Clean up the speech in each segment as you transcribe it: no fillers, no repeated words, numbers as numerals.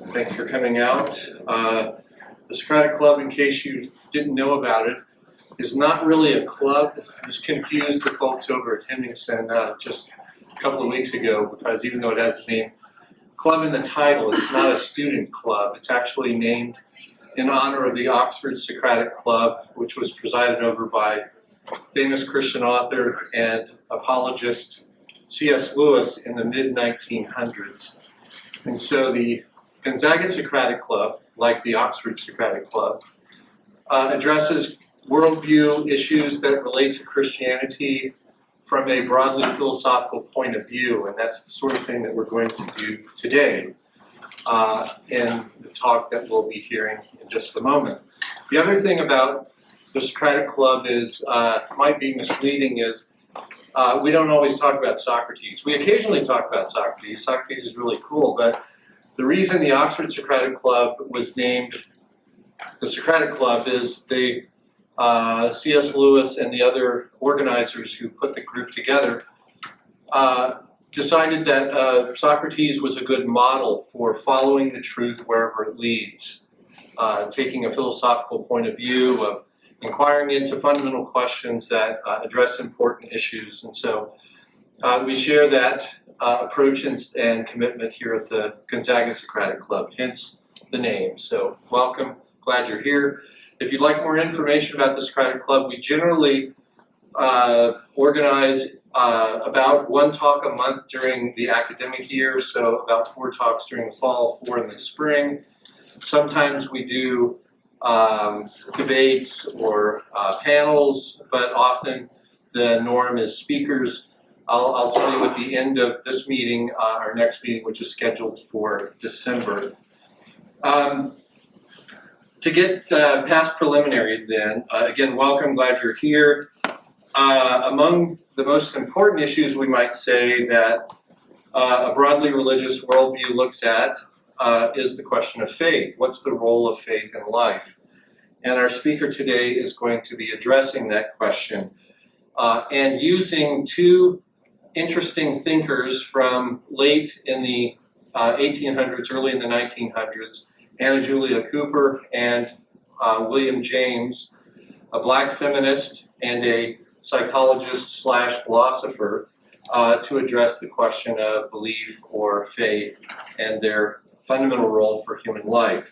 Thanks for coming out. The Socratic Club, in case you didn't know about it, is not really a club. This confused the folks over at Henningsen just a couple of weeks ago, because even though it has the name club in the title, it's not a student club. It's actually named in honor of the Oxford Socratic Club, which was presided over by famous Christian author and apologist C.S. Lewis in the mid-1900s. And so the Gonzaga Socratic Club, like the Oxford Socratic Club, addresses worldview issues that relate to Christianity from a broadly philosophical point of view, and that's the sort of thing that we're going to do today in the talk that we'll be hearing in just a moment. The other thing about the Socratic Club is, might be misleading, is we don't always talk about Socrates. We occasionally talk about Socrates. Socrates is really cool, but the reason the Oxford Socratic Club was named the Socratic Club is they C.S. Lewis and the other organizers who put the group together decided that Socrates was a good model for following the truth wherever it leads, taking a philosophical point of view of inquiring into fundamental questions that address important issues. And so we share that approach and commitment here at the Gonzaga Socratic Club, hence the name. So welcome, glad you're here. If you'd like more information about the Socratic Club, we generally organize about one talk a month during the academic year, so about 4 talks during the fall, 4 in the spring. Sometimes we do debates or panels, but often the norm is speakers. I'll tell you at the end of this meeting, our next meeting, which is scheduled for December. To get past preliminaries then, again, welcome, glad you're here. Among the most important issues we might say that a broadly religious worldview looks at is the question of faith. What's the role of faith in life? And our speaker today is going to be addressing that question and using 2 interesting thinkers from late in the 1800s, early in the 1900s, Anna Julia Cooper and William James, a black feminist and a psychologist / philosopher, to address the question of belief or faith and their fundamental role for human life.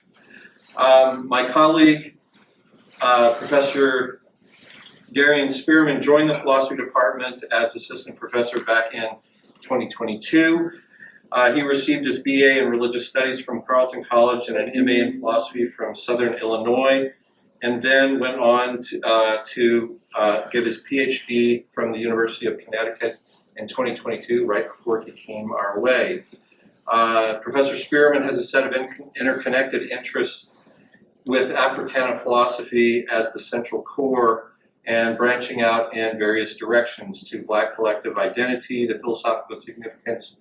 My colleague, Professor Darian Spearman, joined the philosophy department as assistant professor back in 2022. He received his BA in religious studies from Carleton College and an MA in philosophy from Southern Illinois, and then went on to get his Ph.D. from the University of Connecticut in 2022, right before he came our way. Professor Spearman has a set of interconnected interests with Africana philosophy as the central core and branching out in various directions to Black collective identity, the philosophical significance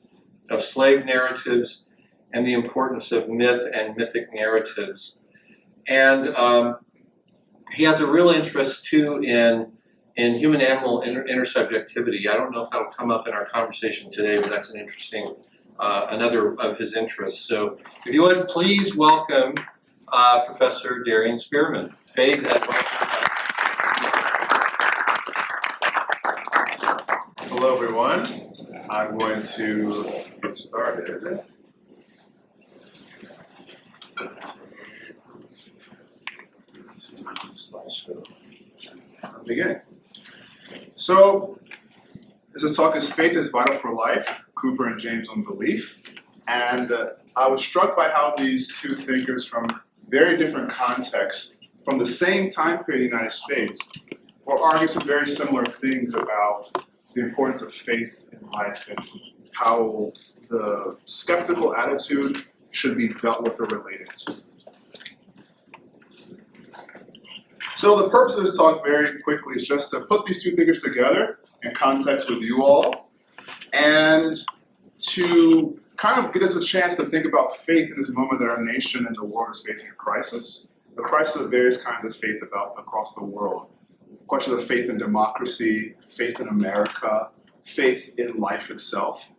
of slave narratives, and the importance of myth and mythic narratives. And he has a real interest too in human-animal intersubjectivity. I don't know if that'll come up in our conversation today, but that's an interesting, another of his interests. So if you would, please welcome Professor Darian Spearman. Faith as well. Hello, everyone. I'm going to get started. Beginning. So, this talk is Faith is Vital for Life, Cooper and James on Belief. And I was struck by how these 2 thinkers from very different contexts, from the same time period in the United States, will argue some very similar things about the importance of faith in life and how the skeptical attitude should be dealt with or related to. So the purpose of this talk, very quickly, is just to put these 2 thinkers together in context with you all, and to kind of give us a chance to think about faith in this moment that our nation and the world is facing a crisis. The crisis of various kinds of faith across the world. Questions of faith in democracy, faith in America, faith in life itself,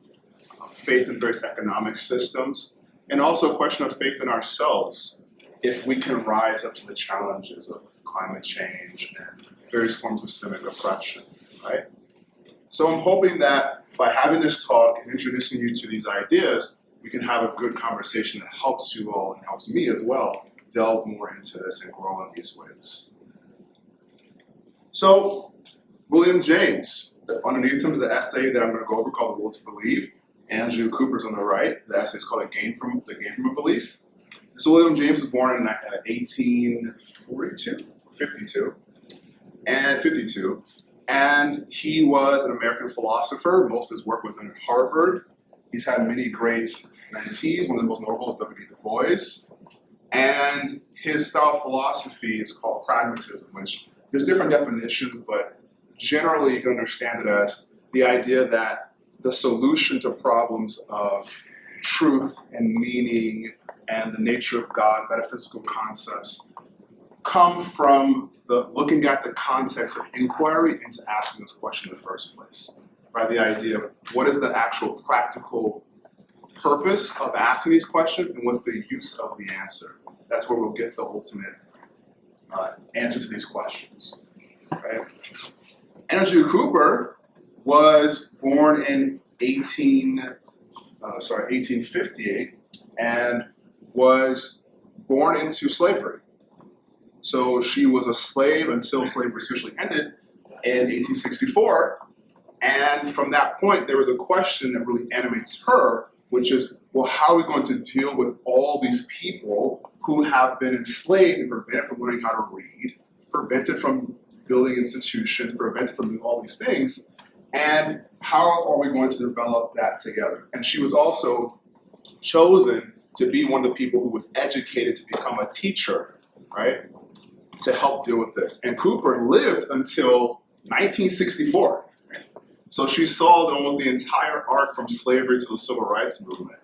faith in various economic systems, and also a question of faith in ourselves, if we can rise up to the challenges of climate change and various forms of systemic oppression, right? So I'm hoping that by having this talk and introducing you to these ideas, we can have a good conversation that helps you all and helps me as well delve more into this and grow in these ways. So, William James, underneath him is the essay that I'm going to go over called The Will to Believe. Andrew Cooper's on the right. The essay is called The Gain from a Belief. So William James was born in 1842, 52, and he was an American philosopher. Most of his work was done at Harvard. He's had many great mentees. One of the most notable is W.B. Du Bois. And his style of philosophy is called pragmatism, which there's different definitions, but generally you can understand it as the idea that the solution to problems of truth and meaning and the nature of God, metaphysical concepts, come from looking at the context of inquiry into asking this question in the first place. Right? The idea of what is the actual practical purpose of asking these questions and what's the use of the answer. That's where we'll get the ultimate answer to these questions. Right? Andrew Cooper was born in 1858 and was born into slavery. So she was a slave until slavery officially ended in 1864. And from that point, there was a question that really animates her, which is, well, how are we going to deal with all these people who have been enslaved and prevented from learning how to read, prevented from building institutions, prevented from doing all these things, and how are we going to develop that together? And she was also chosen to be one of the people who was educated to become a teacher, right, to help deal with this. And Cooper lived until 1964. So she saw almost the entire arc from slavery to the civil rights movement.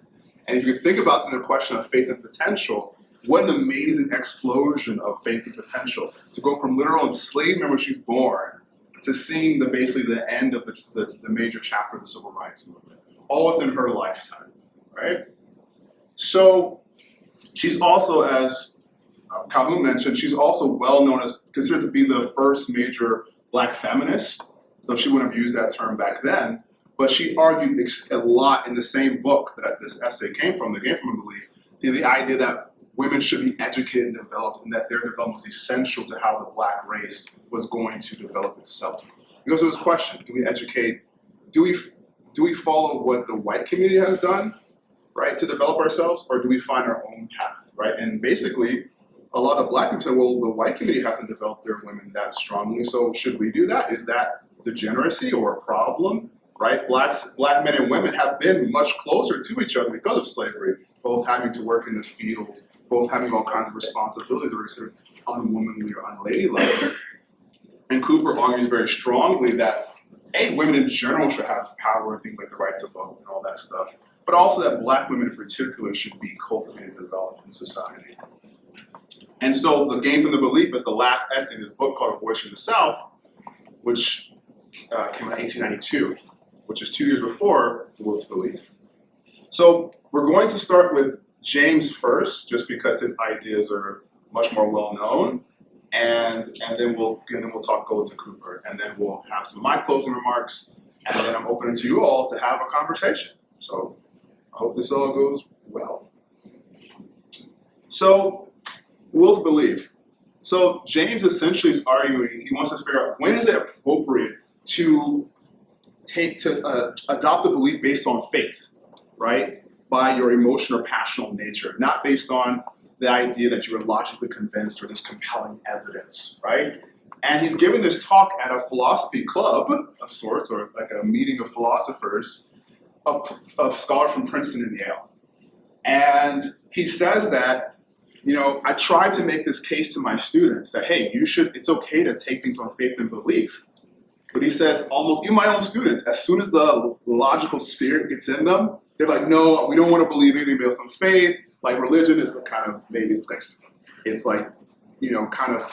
And if you think about the question of faith and potential, what an amazing explosion of faith and potential to go from literal enslavement when she's born to seeing basically the end of the major chapter of the civil rights movement, all within her lifetime, right? So she's also, as Calhoun mentioned, she's also well known as, considered to be the first major Black feminist, though she wouldn't have used that term back then, but she argued a lot in the same book that this essay came from, The Gain from a Belief, the idea that women should be educated and developed, and that their development was essential to how the Black race was going to develop itself. Because of this question, do we educate, do we follow what the white community has done, right, to develop ourselves, or do we find our own path, right? And basically, a lot of Black people say, well, the white community hasn't developed their women that strongly, so should we do that? Is that degeneracy or a problem, right? Black men and women have been much closer to each other because of slavery, both having to work in the field, both having all kinds of responsibilities that are considered unwomanly or unladylike. And Cooper argues very strongly that, A, women in general should have power and things like the right to vote and all that stuff, but also that Black women in particular should be cultivated and developed in society. And so The Gain from the Belief is the last essay in this book called A Voice from the South, which came out in 1892, which is 2 years before The Will to Believe. So we're going to start with James first, just because his ideas are much more well known, and then we'll go to Cooper, and then we'll have some of my closing remarks, and then I'm opening to you all to have a conversation. So I hope this all goes well. So, Will to Believe. So James essentially is arguing, he wants to figure out when is it appropriate to adopt a belief based on faith, right? By your emotional or passional nature, not based on the idea that you are logically convinced or this compelling evidence, right? And he's giving this talk at a philosophy club of sorts, or like a meeting of philosophers, of scholars from Princeton and Yale. And he says that, I try to make this case to my students that, hey, it's okay to take things on faith and belief. But he says, almost even my own students, as soon as the logical spirit gets in them, they're like, no, we don't want to believe anything based on faith. Like religion is kind of, maybe it's like, kind of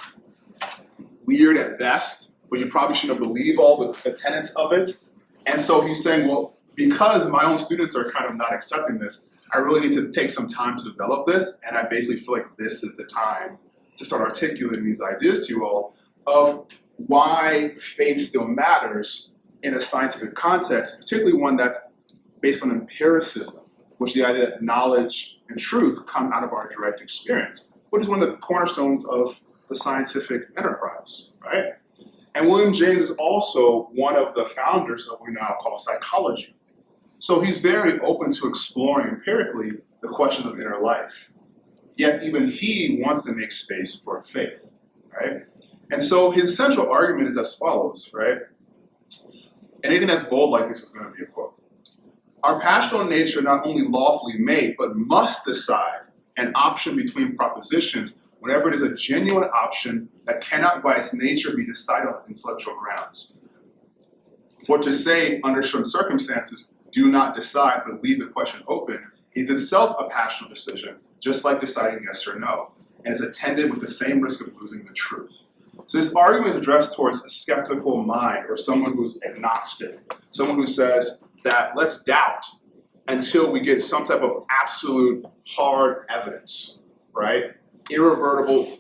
weird at best, but you probably shouldn't believe all the tenets of it. And so he's saying, well, because my own students are kind of not accepting this, I really need to take some time to develop this, and I basically feel like this is the time to start articulating these ideas to you all of why faith still matters in a scientific context, particularly one that's based on empiricism, which is the idea that knowledge and truth come out of our direct experience, which is one of the cornerstones of the scientific enterprise, right? And William James is also one of the founders of what we now call psychology. So he's very open to exploring empirically the questions of inner life. Yet even he wants to make space for faith, right? And so his central argument is as follows, right? Anything that's bold like this is going to be a quote. Our passional nature not only lawfully may, but must decide an option between propositions whenever it is a genuine option that cannot by its nature be decided on intellectual grounds. For to say, under certain circumstances, do not decide, but leave the question open, is itself a passional decision, just like deciding yes or no, and is attended with the same risk of losing the truth. So this argument is addressed towards a skeptical mind, or someone who's agnostic, someone who says that let's doubt until we get some type of absolute hard evidence, right? Irrevertible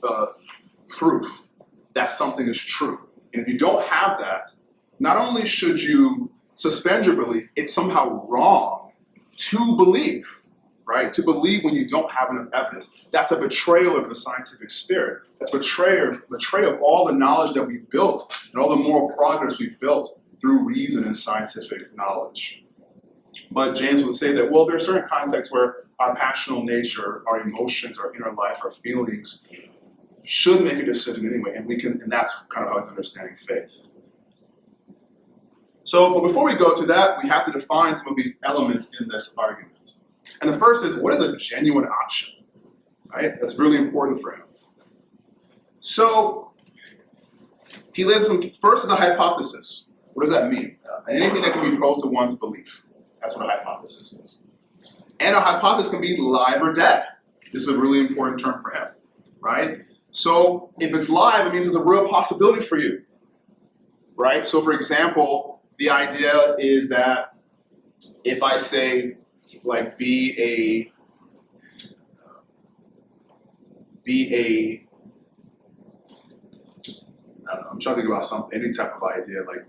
proof that something is true. And if you don't have that, not only should you suspend your belief, it's somehow wrong to believe, right? To believe when you don't have enough evidence. That's a betrayal of the scientific spirit. That's a betrayal of all the knowledge that we've built and all the moral progress we've built through reason and scientific knowledge. But James would say that, well, there are certain contexts where our passional nature, our emotions, our inner life, our feelings should make a decision anyway, and that's kind of how he's understanding faith. So, but before we go to that, we have to define some of these elements in this argument. And the first is, what is a genuine option? Right? That's really important for him. So, he lays some, first is a hypothesis. What does that mean? Anything that can be opposed to one's belief. That's what a hypothesis is. And a hypothesis can be live or dead. This is a really important term for him, right? So if it's live, it means it's a real possibility for you, right? So for example, the idea is that if I say, like, be a, I don't know, I'm trying to think about any type of idea, like,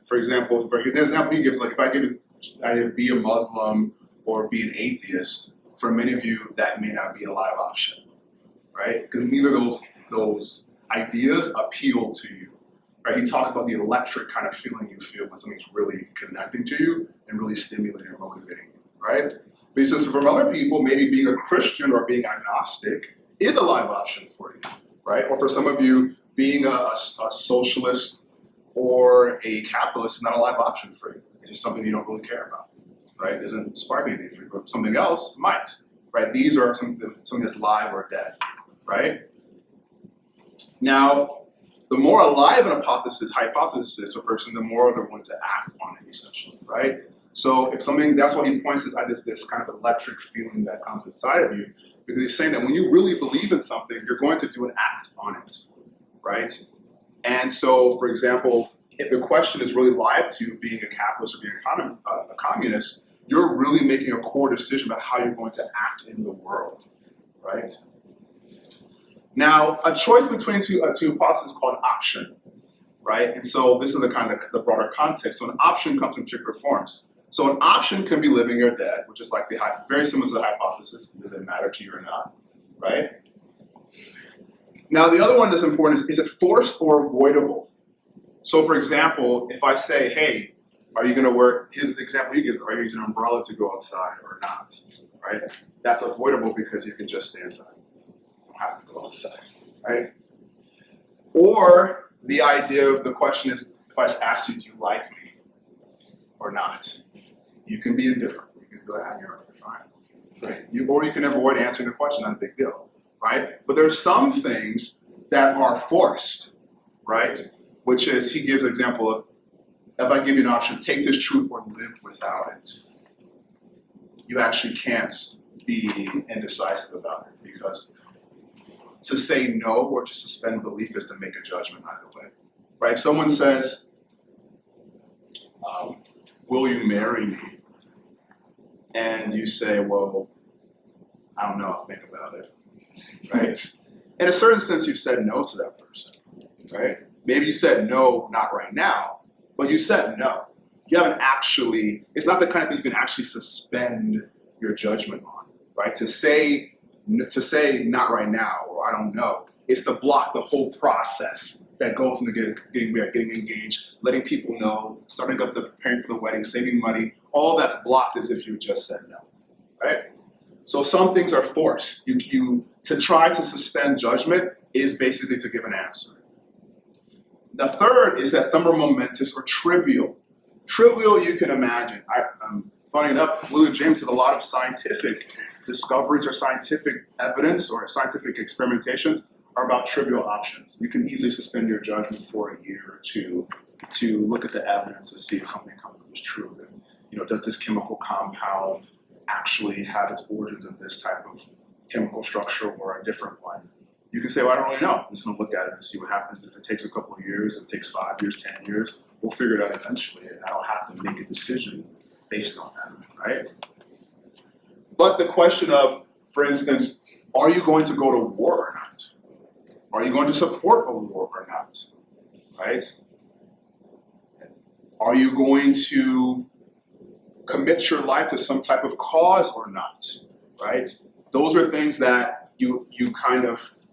for example, the example he gives, like if I give it, either be a Muslim or be an atheist, for many of you, that may not be a live option, right? Because neither of those ideas appeal to you, right? He talks about the electric kind of feeling you feel when something's really connecting to you and really stimulating and motivating you, right? But he says for other people, maybe being a Christian or being agnostic is a live option for you, right? Or for some of you, being a socialist or a capitalist is not a live option for you. It's just something you don't really care about, right? It doesn't spark anything for you, but something else might, right? These are something that's live or dead, right? Now, the more alive an hypothesis is to a person, the more they're going to act on it, essentially, right? So if something, that's why he points this kind of electric feeling that comes inside of you, because he's saying that when you really believe in something, you're going to do an act on it, right? And so, for example, if the question is really live to you, being a capitalist or being a communist, you're really making a core decision about how you're going to act in the world, right? Now, a choice between two hypotheses is called an option, right? And so this is the broader context. So an option comes in particular forms. So an option can be living or dead, which is like very similar to the hypothesis. Does it matter to you or not, right? Now, the other one that's important is it forced or avoidable? So, for example, if I say, hey, are you going to wear, his example he gives, are you using an umbrella to go outside or not, right? That's avoidable because you can just stay inside. You don't have to go outside, right? Or the idea of the question is, if I ask you, do you like me or not? You can be indifferent. You can go, you're fine. Right? Or you can avoid answering the question, not a big deal. Right? But there's some things that are forced, right? Which is, he gives an example of, if I give you an option, take this truth or live without it. You actually can't be indecisive about it, because to say no or to suspend belief is to make a judgment either way, right? If someone says, will you marry me? and you say, well, I don't know, I'll think about it, right? In a certain sense, you've said no to that person, right? Maybe you said no, not right now, but you said no. You haven't actually, it's not the kind of thing you can actually suspend your judgment on, right? To say not right now, or I don't know, is to block the whole process that goes into getting engaged, letting people know, starting up the preparing for the wedding, saving money. All that's blocked as if you just said no, right? So some things are forced. To try to suspend judgment is basically to give an answer. The third is that some are momentous or trivial. Trivial, you can imagine. Funny enough, William James has a lot of scientific discoveries or scientific evidence or scientific experimentations are about trivial options. You can easily suspend your judgment for a year or two to look at the evidence to see if something comes up as true. Does this chemical compound actually have its origins in this type of chemical structure or a different one? You can say, well, I don't really know. I'm just going to look at it and see what happens. If it takes a couple of years, if it takes 5 years, 10 years, we'll figure it out eventually, and I don't have to make a decision based on that, right? But the question of, for instance, are you going to go to war or not? Are you going to support a war or not, right? Are you going to commit your life to some type of cause or not, right? Those are things that you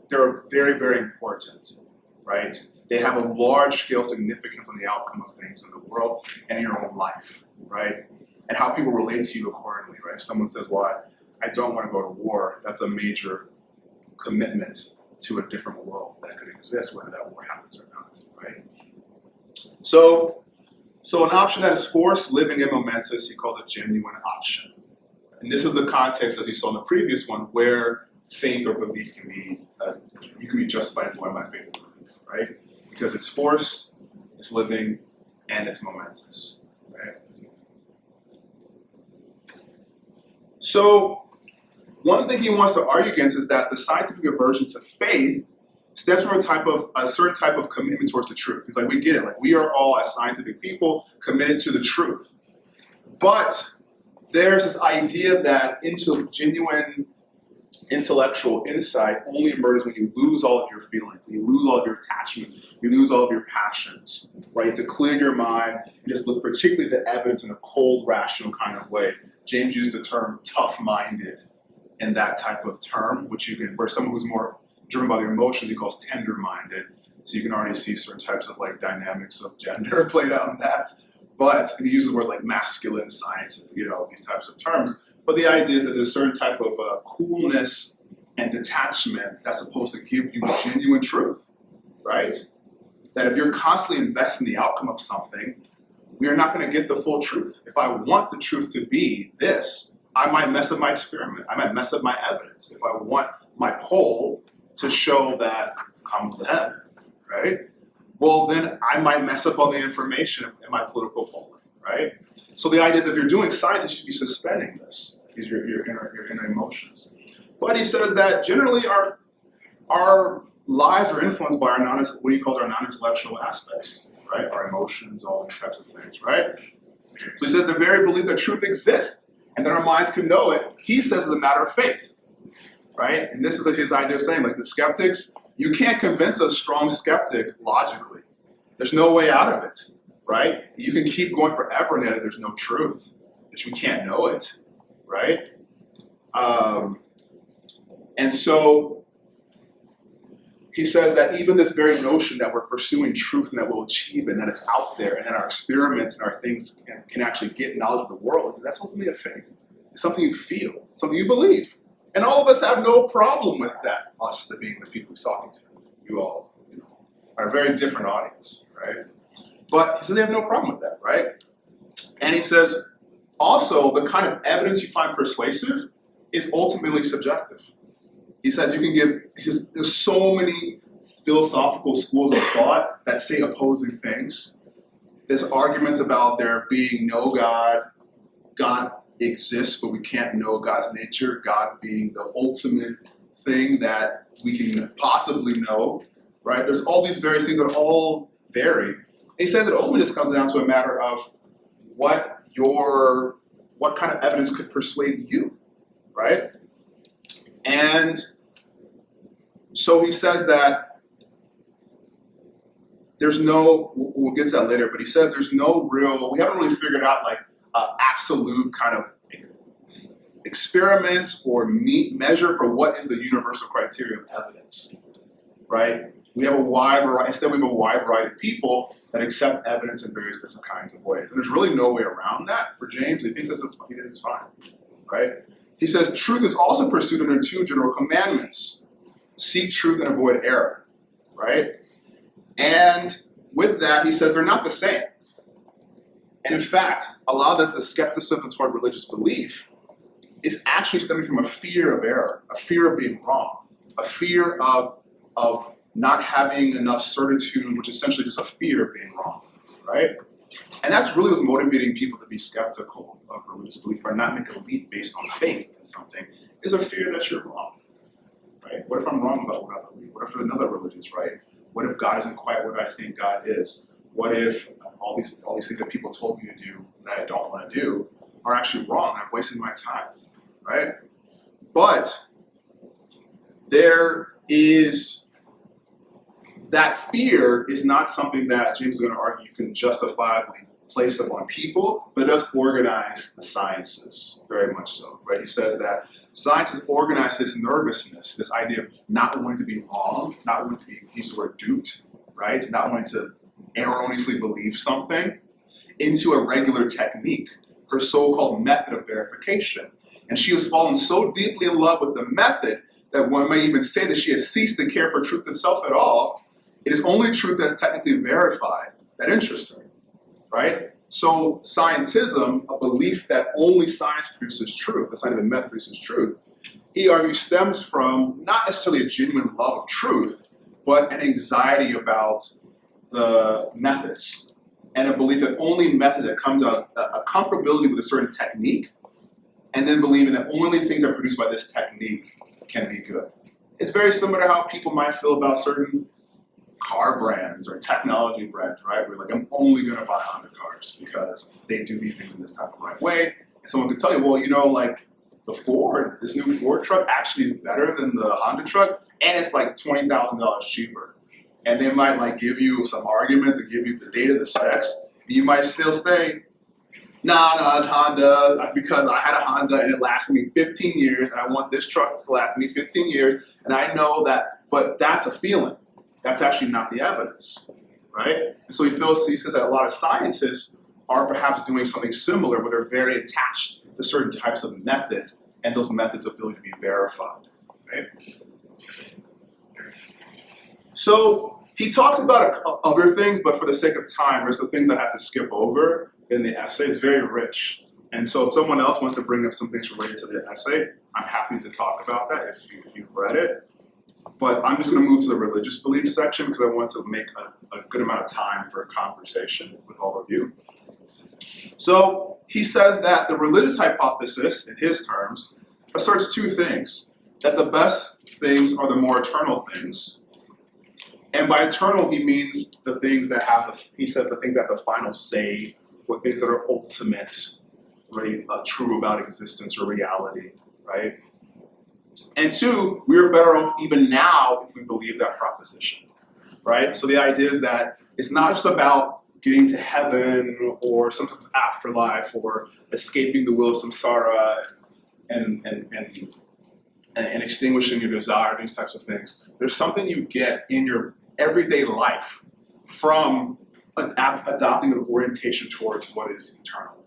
they're very, very important, right? They have a large-scale significance on the outcome of things in the world and in your own life, right? And how people relate to you accordingly, right? If someone says, well, I don't want to go to war, that's a major commitment to a different world that could exist, whether that war happens or not, right? So an option that is forced, living, and momentous, he calls a genuine option. And this is the context, as you saw in the previous one, where faith or belief can be, you can be justified in going by faith or belief, right? Because it's forced, it's living, and it's momentous, right? So one thing he wants to argue against is that the scientific aversion to faith stems from a certain type of commitment towards the truth. It's like, we get it, like we are all, as scientific people, committed to the truth. But there's this idea that genuine intellectual insight only emerges when you lose all of your feelings, when you lose all of your attachment, you lose all of your passions, right? To clear your mind and just look particularly at the evidence in a cold, rational kind of way. James used the term tough-minded in that type of term, where someone who's more driven by their emotions, he calls tender-minded. So you can already see certain types of dynamics of gender played out in that. But he uses words like masculine, scientific, these types of terms. But the idea is that there's a certain type of coolness and detachment that's supposed to give you genuine truth, right? That if you're constantly investing in the outcome of something, we are not going to get the full truth. If I want the truth to be this, I might mess up my experiment. I might mess up my evidence. If I want my poll to show that Kamala's ahead, right? Well, then I might mess up all the information in my political polling, right? So the idea is that if you're doing science, you should be suspending this, because your inner emotions. But he says that generally our lives are influenced by what he calls our non-intellectual aspects, right? Our emotions, all these types of things, right? So he says the very belief that truth exists and that our minds can know it, he says is a matter of faith, right? And this is his idea of saying, the skeptics, you can't convince a strong skeptic logically. There's no way out of it, right? You can keep going forever and there's no truth, that you can't know it, right? And so he says that even this very notion that we're pursuing truth and that we'll achieve it and that it's out there and that our experiments and our things can actually get knowledge of the world, that's ultimately a faith. It's something you feel, something you believe. And all of us have no problem with that, us being the people he's talking to. You all are a very different audience, right? But he says they have no problem with that, right? And he says, also, the kind of evidence you find persuasive is ultimately subjective. He says there's so many philosophical schools of thought that say opposing things. There's arguments about there being no God. God exists, but we can't know God's nature. God being the ultimate thing that we can possibly know, right? There's all these various things that all vary. He says it ultimately just comes down to a matter of what what kind of evidence could persuade you, right? And so he says that there's no, we'll get to that later, but he says there's no real, we haven't really figured out like absolute kind of experiment or measure for what is the universal criteria of evidence, right? We have a wide variety, instead we have a wide variety of people that accept evidence in various different kinds of ways. And there's really no way around that for James. He thinks it's fine, right? He says truth is also pursued under two general commandments. Seek truth and avoid error, right? And with that, he says they're not the same. And in fact, a lot of the skepticism toward religious belief is actually stemming from a fear of error, a fear of being wrong, a fear of not having enough certitude, which is essentially just a fear of being wrong, right? And that's really what's motivating people to be skeptical of religious belief or not make a leap based on faith in something, is a fear that you're wrong, right? What if I'm wrong about what I believe? What if another religion is right? What if God isn't quite what I think God is? What if all these things that people told me to do that I don't want to do are actually wrong? I'm wasting my time, right? But there is, that fear is not something that James is going to argue you can justifiably place upon people, but it does organize the sciences, very much so, right? He says that sciences organize this nervousness, this idea of not wanting to be wrong, not wanting to be, use the word duped, right? Not wanting to erroneously believe something, into a regular technique, her so-called method of verification. And she has fallen so deeply in love with the method that one may even say that she has ceased to care for truth itself at all. It is only truth that's technically verified that interests her, right? So scientism, a belief that only science produces truth, the scientific method produces truth, he argues stems from not necessarily a genuine love of truth, but an anxiety about the methods and a belief that only method that comes out, a comfortability with a certain technique, and then believing that only things that are produced by this technique can be good. It's very similar to how people might feel about certain car brands or technology brands, right? We're like, I'm only gonna buy Honda cars because they do these things in this type of right way. And someone could tell you, well, you know, like this new Ford truck actually is better than the Honda truck, and it's like $20,000 cheaper. And they might like give you some arguments and give you the data, the specs. You might still say, nah, it's Honda because I had a Honda and it lasted me 15 years and I want this truck to last me 15 years. And I know that, but that's a feeling. That's actually not the evidence, right? And so he says that a lot of scientists are perhaps doing something similar where they're very attached to certain types of methods and those methods' ability to be verified, right? So he talks about other things, but for the sake of time, there's the things I have to skip over in the essay. It's very rich. And so if someone else wants to bring up some things related to the essay, I'm happy to talk about that if you've read it. But I'm just going to move to the religious belief section because I want to make a good amount of time for a conversation with all of you. So he says that the religious hypothesis, in his terms, asserts two things. That the best things are the more eternal things. And by eternal, he means the things that he says the things that have the final say, or things that are ultimate, really true about existence or reality, right? And two, we are better off even now if we believe that proposition, right? So the idea is that it's not just about getting to heaven or some sort of afterlife or escaping the will of samsara and extinguishing your desire, these types of things. There's something you get in your everyday life from adopting an orientation towards what is eternal.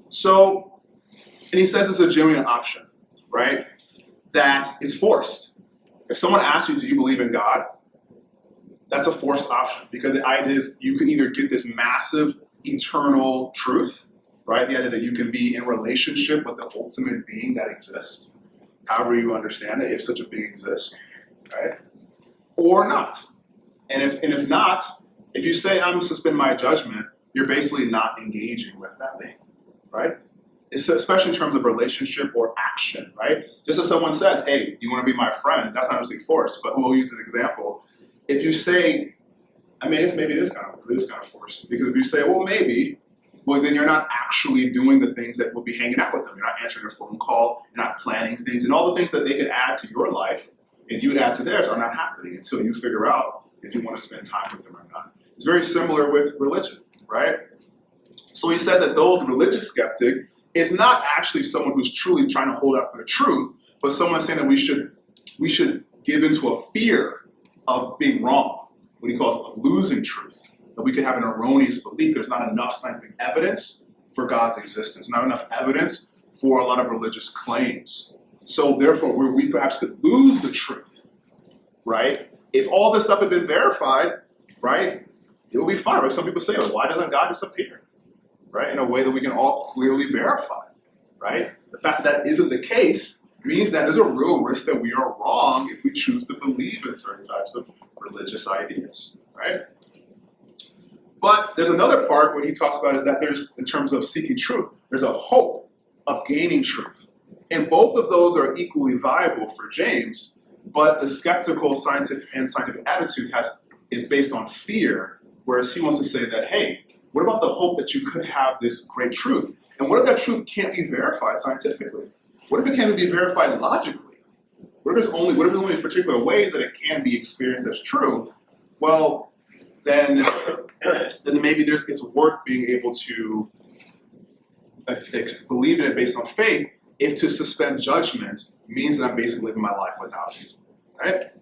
So, and he says it's a genuine option, right? That is forced. If someone asks you, do you believe in God? That's a forced option because the idea is you can either get this massive eternal truth, right? The idea that you can be in relationship with the ultimate being that exists, however you understand it, if such a being exists, right? Or not. And if not, if you say, I'm suspend my judgment, you're basically not engaging with that being, right? It's especially in terms of relationship or action, right? Just as someone says, hey, do you want to be my friend? That's not necessarily forced, but we'll use an example. If you say, I mean, maybe it is kind of forced, because if you say, well, maybe, well, then you're not actually doing the things that will be hanging out with them. You're not answering their phone call, you're not planning things, and all the things that they could add to your life and you add to theirs are not happening until you figure out if you want to spend time with them or not. It's very similar with religion, right? So he says that those religious skeptic is not actually someone who's truly trying to hold out for the truth, but someone saying that we should give into a fear of being wrong, what he calls losing truth, that we could have an erroneous belief. There's not enough scientific evidence for God's existence, not enough evidence for a lot of religious claims. So therefore, we perhaps could lose the truth, right? If all this stuff had been verified, right, it would be fine. Like some people say, well, why doesn't God just appear, right, in a way that we can all clearly verify, right? The fact that that isn't the case means that there's a real risk that we are wrong if we choose to believe in certain types of religious ideas, right? But there's another part what he talks about is that there's, in terms of seeking truth, there's a hope of gaining truth. And both of those are equally viable for James, but the skeptical scientific attitude is based on fear, whereas he wants to say that, hey, what about the hope that you could have this great truth? And what if that truth can't be verified scientifically? What if it can't be verified logically? What if there's only particular ways that it can be experienced as true? Well, then maybe it's worth being able to believe in it based on faith if to suspend judgment means that I'm basically living my life without it, right?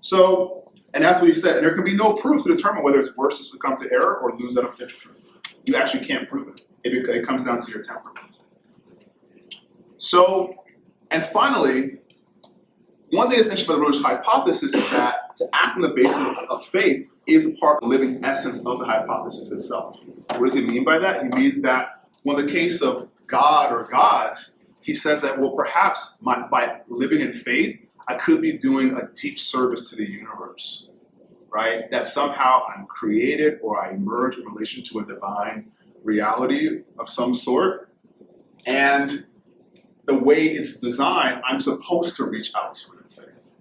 So, and that's what he said. And there can be no proof to determine whether it's worse to succumb to error or lose out of potential truth. You actually can't prove it. It comes down to your temperament. So, and finally, one thing that's interesting about the religious hypothesis is that to act on the basis of faith is a part of the living essence of the hypothesis itself. What does he mean by that? He means that when the case of God or gods, he says that, well, perhaps by living in faith, I could be doing a deep service to the universe, right? That somehow I'm created or I emerge in relation to a divine reality of some sort. And the way it's designed, I'm supposed to reach out to it in faith.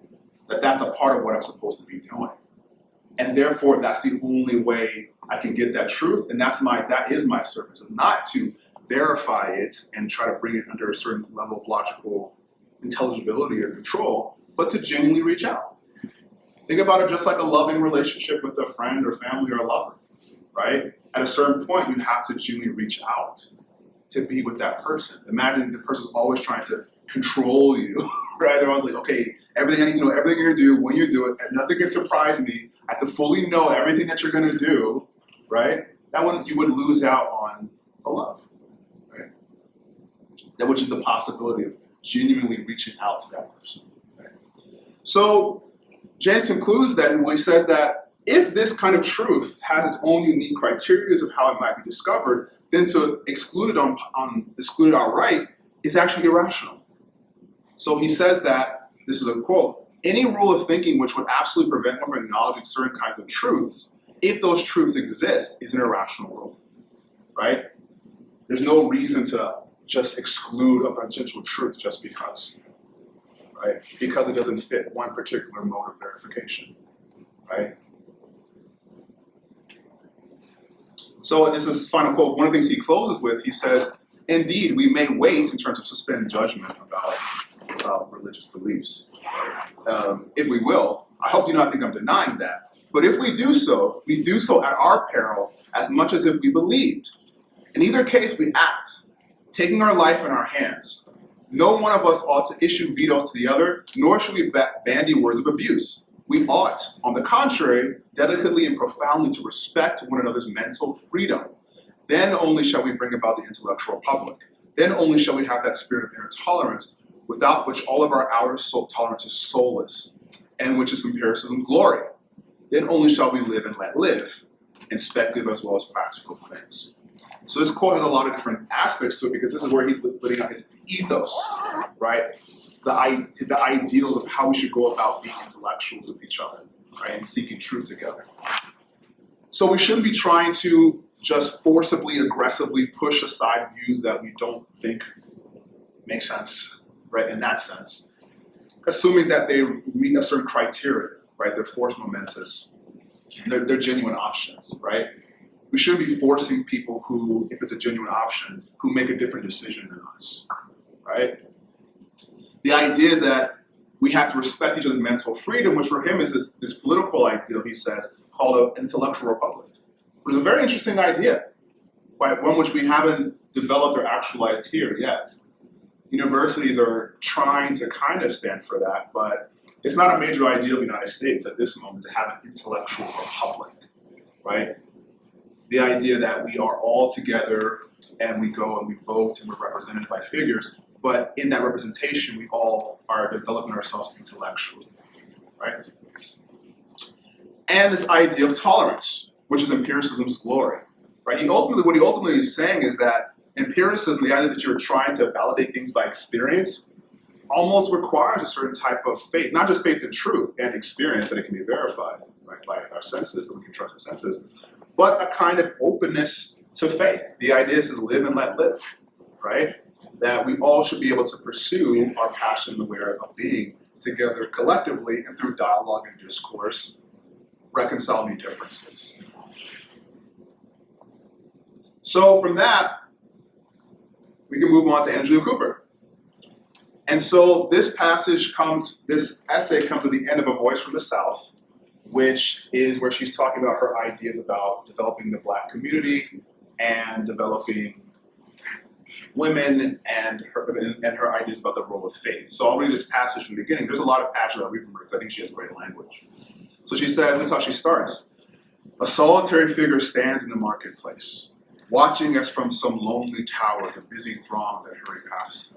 That's a part of what I'm supposed to be doing. And therefore, that's the only way I can get that truth. And that is my service, is not to verify it and try to bring it under a certain level of logical intelligibility or control, but to genuinely reach out. Think about it just like a loving relationship with a friend or family or a lover, right? At a certain point, you have to genuinely reach out to be with that person. Imagine the person's always trying to control you, right? They're always like, okay, everything I need to know, everything you're gonna do, when you do it, and nothing can surprise me. I have to fully know everything that you're gonna do, right? That one, you would lose out on the love, right? That which is the possibility of genuinely reaching out to that person, right? So James concludes that he says that if this kind of truth has its own unique criteria of how it might be discovered, then to exclude it outright is actually irrational. So he says that, this is a quote, any rule of thinking which would absolutely prevent one from acknowledging certain kinds of truths, if those truths exist, is an irrational rule, right? There's no reason to just exclude a potential truth just because, right? Because it doesn't fit one particular mode of verification, right? So, and this is his final quote. One of the things he closes with, he says, indeed, we may wait in terms of suspend judgment about religious beliefs. If we will, I hope you not think I'm denying that. But if we do so at our peril as much as if we believed. In either case, we act, taking our life in our hands. No one of us ought to issue vetoes to the other, nor should we bandy words of abuse. We ought, on the contrary, delicately and profoundly to respect one another's mental freedom. Then only shall we bring about the intellectual republic. Then only shall we have that spirit of inner tolerance, without which all of our outer tolerance is soulless, and which is empiricism glory. Then only shall we live and let live, in speculative as well as practical things. So this quote has a lot of different aspects to it because this is where he's putting out his ethos, right? The ideals of how we should go about being intellectuals with each other, right? And seeking truth together. So we shouldn't be trying to just forcibly, aggressively push aside views that we don't think make sense, right? In that sense, assuming that they meet a certain criteria, right? They're force momentous, they're genuine options, right? we shouldn't be forcing people who, if it's a genuine option, who make a different decision than us, right? The idea is that we have to respect each other's mental freedom, which for him is this political ideal, he says, called an intellectual republic. Which is a very interesting idea, right? One which we haven't developed or actualized here yet. Universities are trying to kind of stand for that, but it's not a major ideal of the United States at this moment to have an intellectual republic, right? The idea that we are all together and we go and we vote and we're represented by figures, but in that representation, we all are developing ourselves intellectually, right? And this idea of tolerance, which is empiricism's glory, right? What he ultimately is saying is that empiricism, the idea that you're trying to validate things by experience, almost requires a certain type of faith, not just faith in truth and experience that it can be verified, right, by our senses, that we can trust our senses, but a kind of openness to faith. The idea is to live and let live, right? That we all should be able to pursue our passion and the way of being together collectively and through dialogue and discourse, reconcile new differences. So from that, we can move on to Angela Cooper. And so this essay comes at the end of A Voice from the South, which is where she's talking about her ideas about developing the Black community and developing women and her ideas about the role of faith. So I'll read this passage from the beginning. There's a lot of passion I'll read from her because I think she has great language. So she says, this is how she starts. A solitary figure stands in the marketplace, watching as from some lonely tower the busy throng that hurry past.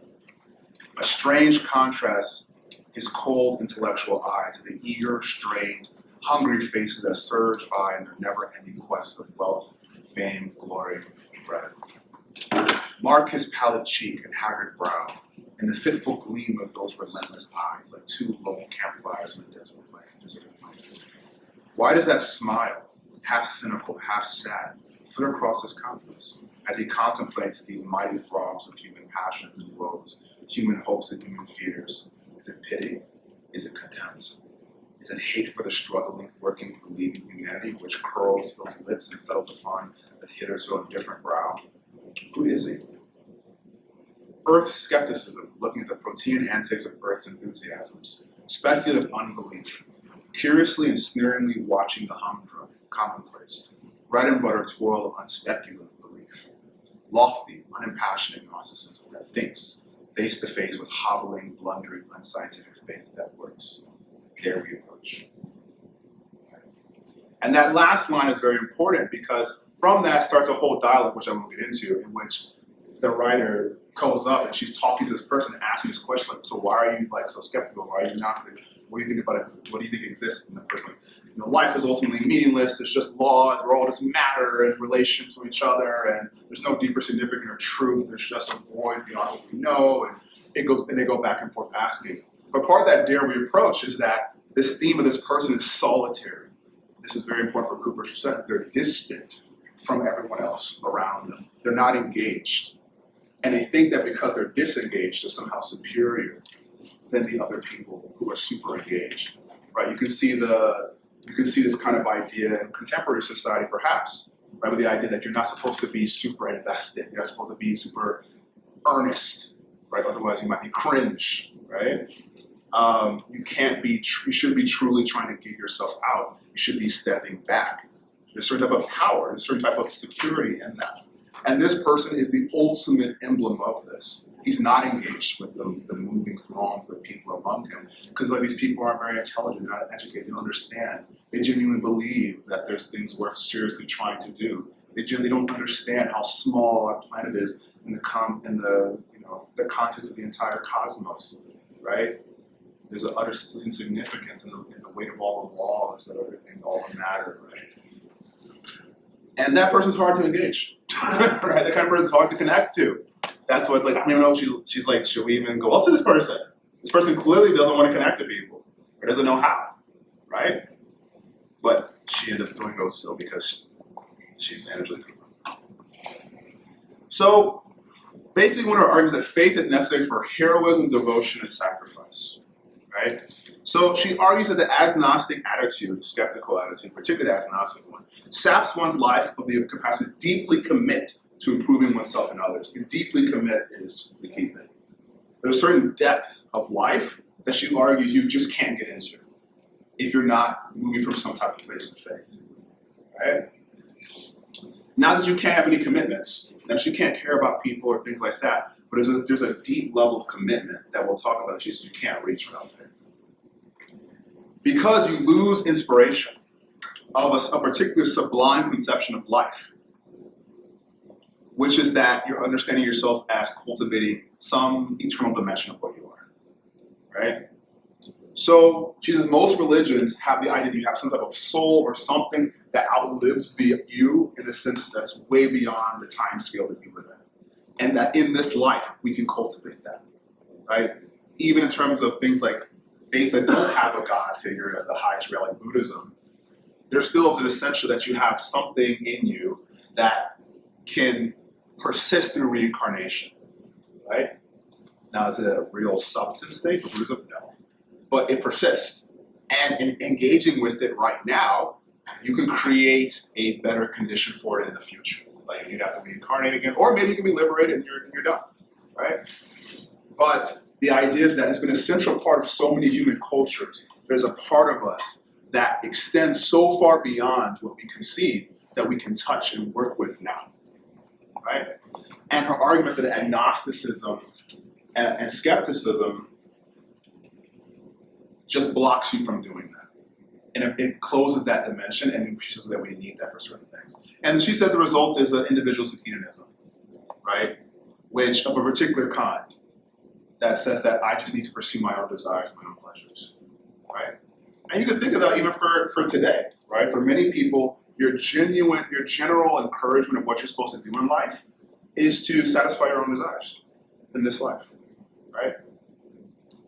A strange contrast his cold intellectual eye to the eager, strained, hungry faces that surge by in their never-ending quest of wealth, fame, glory, and bread. Mark his pallid cheek and haggard brow, and the fitful gleam of those relentless eyes like two lone campfires in a desert plain. Why does that smile, half cynical, half sad, flit across his countenance as he contemplates these mighty throbs of human passions and woes, human hopes and human fears? Is it pity? Is it contempt? Is it hate for the struggling, working, believing humanity which curls those lips and settles upon the hitherto indifferent brow? Who is he? Earth skepticism, looking at the protean antics of Earth's enthusiasms, speculative unbelief, curiously and sneeringly watching the humdrum, commonplace, bread and butter toil of unspeculative belief, lofty, unimpassioned agnosticism that thinks face to face with hobbling, blundering, unscientific faith that works. Dare we approach? And that last line is very important because from that starts a whole dialogue, which I won't get into, in which the writer goes up and she's talking to this person, asking this question, like, so why are you like so skeptical? Why are you not? What do you think about it? What do you think exists in the person? You know, life is ultimately meaningless. It's just laws. We're all just matter in relation to each other, and there's no deeper significance or truth. There's just a void beyond what we know, and they go back and forth asking. But part of that dare we approach is that this theme of this person is solitary. This is very important for Cooper's perspective. They're distant from everyone else around them. They're not engaged. And they think that because they're disengaged, they're somehow superior than the other people who are super engaged. Right? You can see this kind of idea in contemporary society, perhaps, right? With the idea that you're not supposed to be super invested. You're not supposed to be super earnest, right? Otherwise, you might be cringe, right? You should be truly trying to get yourself out. You should be stepping back. There's a certain type of power, there's a certain type of security in that. And this person is the ultimate emblem of this. He's not engaged with the moving throngs of people among him because like these people aren't very intelligent, not educated, they don't understand. They genuinely believe that there's things worth seriously trying to do. They genuinely don't understand how small our planet is in the context of the entire cosmos, right? There's an utter insignificance in the weight of all the laws that are in all the matter, right? And that person's hard to engage, right? That kind of person's hard to connect to. That's why it's like, I don't even know, she's like, should we even go up to this person? This person clearly doesn't want to connect to people, or doesn't know how, right? But she ended up doing those still because she's Angela Cooper. So basically one of our arguments is that faith is necessary for heroism, devotion, and sacrifice. right? So she argues that the agnostic attitude, the skeptical attitude, particularly the agnostic one, saps one's life of the capacity to deeply commit to improving oneself and others. And deeply commit is the key thing. There's a certain depth of life that she argues you just can't get into if you're not moving from some type of place of faith, right? Not that you can't have any commitments, that you can't care about people or things like that, but there's a deep level of commitment that we'll talk about that she says you can't reach without faith. Because you lose inspiration of a particular sublime conception of life, which is that you're understanding yourself as cultivating some eternal dimension of what you are, right? So she says most religions have the idea that you have some type of soul or something that outlives you in a sense that's way beyond the time scale that you live in. And that in this life, we can cultivate that, right? Even in terms of things like faith that don't have a God figure as the highest reality, like Buddhism, there's still the essential that you have something in you that can persist through reincarnation, right? Now, is it a real substance thing for Buddhism? No. But it persists. And in engaging with it right now, you can create a better condition for it in the future. Like you'd have to reincarnate again, or maybe you can be liberated and you're done, right? But the idea is that it's been a central part of so many human cultures. There's a part of us that extends so far beyond what we conceive that we can touch and work with now, right? And her argument that agnosticism and skepticism just blocks you from doing that. And it closes that dimension, and she says that we need that for certain things. And she said the result is an individualistic hedonism, right? Which of a particular kind that says that I just need to pursue my own desires, my own pleasures, right? And you can think of that even for today, right? For many people, your general encouragement of what you're supposed to do in life is to satisfy your own desires in this life, right?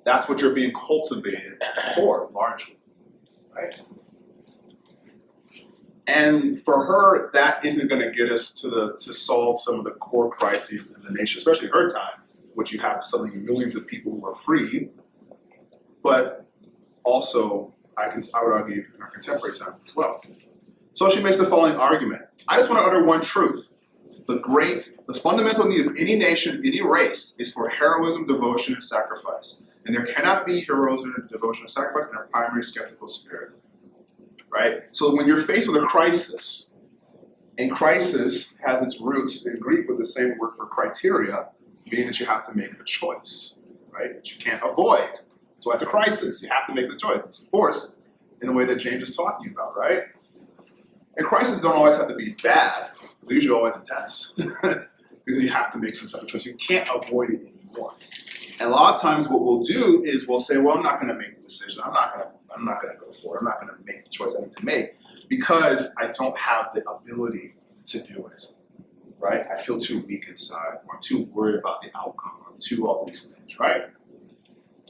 That's what you're being cultivated for, largely, right? And for her, that isn't going to get us to solve some of the core crises in the nation, especially her time, which you have suddenly millions of people who are free, but also, I would argue, in our contemporary time as well. So she makes the following argument. I just want to utter one truth. The fundamental need of any nation, any race, is for heroism, devotion, and sacrifice. And there cannot be heroism, devotion, and sacrifice in our primary skeptical spirit. Right? So when you're faced with a crisis, and crisis has its roots in Greek with the same word for criteria, meaning that you have to make a choice, right? That you can't avoid. So it's a crisis. You have to make the choice. It's forced in the way that James is talking about, right? And crises don't always have to be bad. They're usually always intense because you have to make some type of choice. You can't avoid it anymore. And a lot of times what we'll do is we'll say, well, I'm not going to make the decision. I'm not going to go for it. I'm not going to make the choice I need to make because I don't have the ability to do it, right? I feel too weak inside, or I'm too worried about the outcome, or I'm too all these things, right?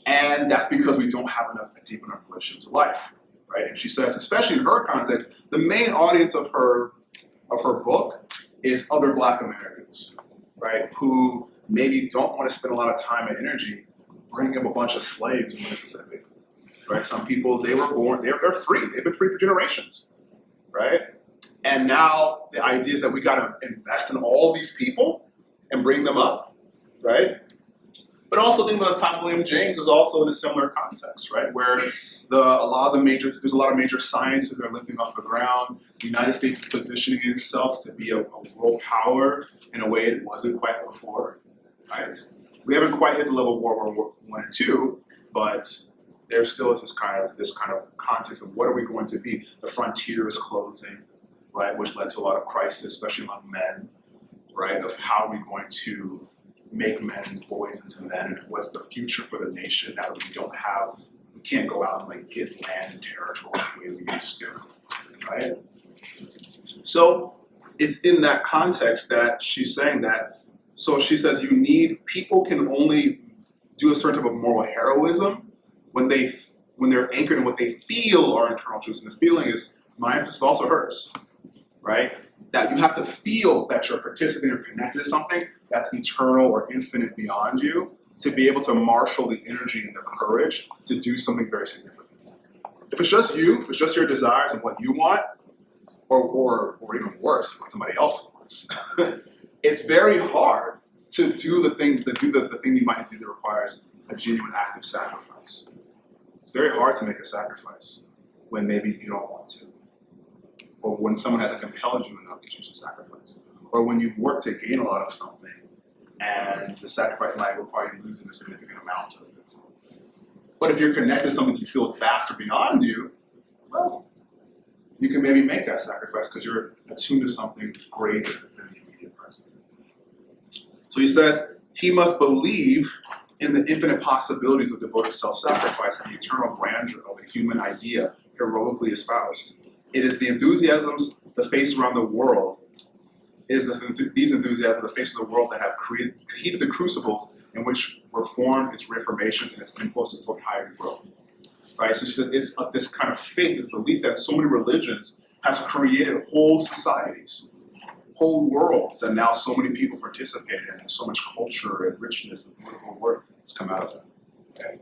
And that's because we don't have a deep enough relationship to life, right? And she says, especially in her context, the main audience of her book is other Black Americans, right? Who maybe don't want to spend a lot of time and energy bringing up a bunch of slaves in Mississippi, right? Some people, they were born, they're free. They've been free for generations, right? And now the idea is that we got to invest in all these people and bring them up, right? But also think about this time, William James is also in a similar context, right? Where there's a lot of major sciences that are lifting off the ground. The United States is positioning itself to be a world power in a way it wasn't quite before, right? We haven't quite hit the level of World War I and II, but there still is this kind of context of what are we going to be? The frontier is closing, right? Which led to a lot of crisis, especially among men, right? Of how are we going to make men and boys into men, and what's the future for the nation now that we can't go out and get land and territory the way we used to, right? So it's in that context that she's saying that. So she says people can only do a certain type of moral heroism when they're anchored in what they feel are internal truths, and the feeling is my emphasis, but also hers, right? That you have to feel that you're participating or connected to something that's eternal or infinite beyond you, to be able to marshal the energy and the courage to do something very significant. If it's just you, if it's just your desires and what you want, or even worse, what somebody else wants, it's very hard to do the thing you might do that requires a genuine act of sacrifice. It's very hard to make a sacrifice when maybe you don't want to, or when someone hasn't compelled you enough to choose to sacrifice, or when you've worked to gain a lot of something and the sacrifice might require you losing a significant amount of it. But if you're connected to something you feel is vast or beyond you, well, you can maybe make that sacrifice because you're attuned to something greater than the immediate present. So he says, he must believe in the infinite possibilities of devoted self-sacrifice and the eternal grandeur of a human idea heroically espoused. It is the enthusiasms that face around the world. It is these enthusiasms that face the world that have heated the crucibles in which were formed its reformations and its impulses toward higher growth. Right? So she said it's this kind of faith, this belief that so many religions has created whole societies, whole worlds that now so many people participate in, and so much culture and richness and political work that's come out of that. Okay.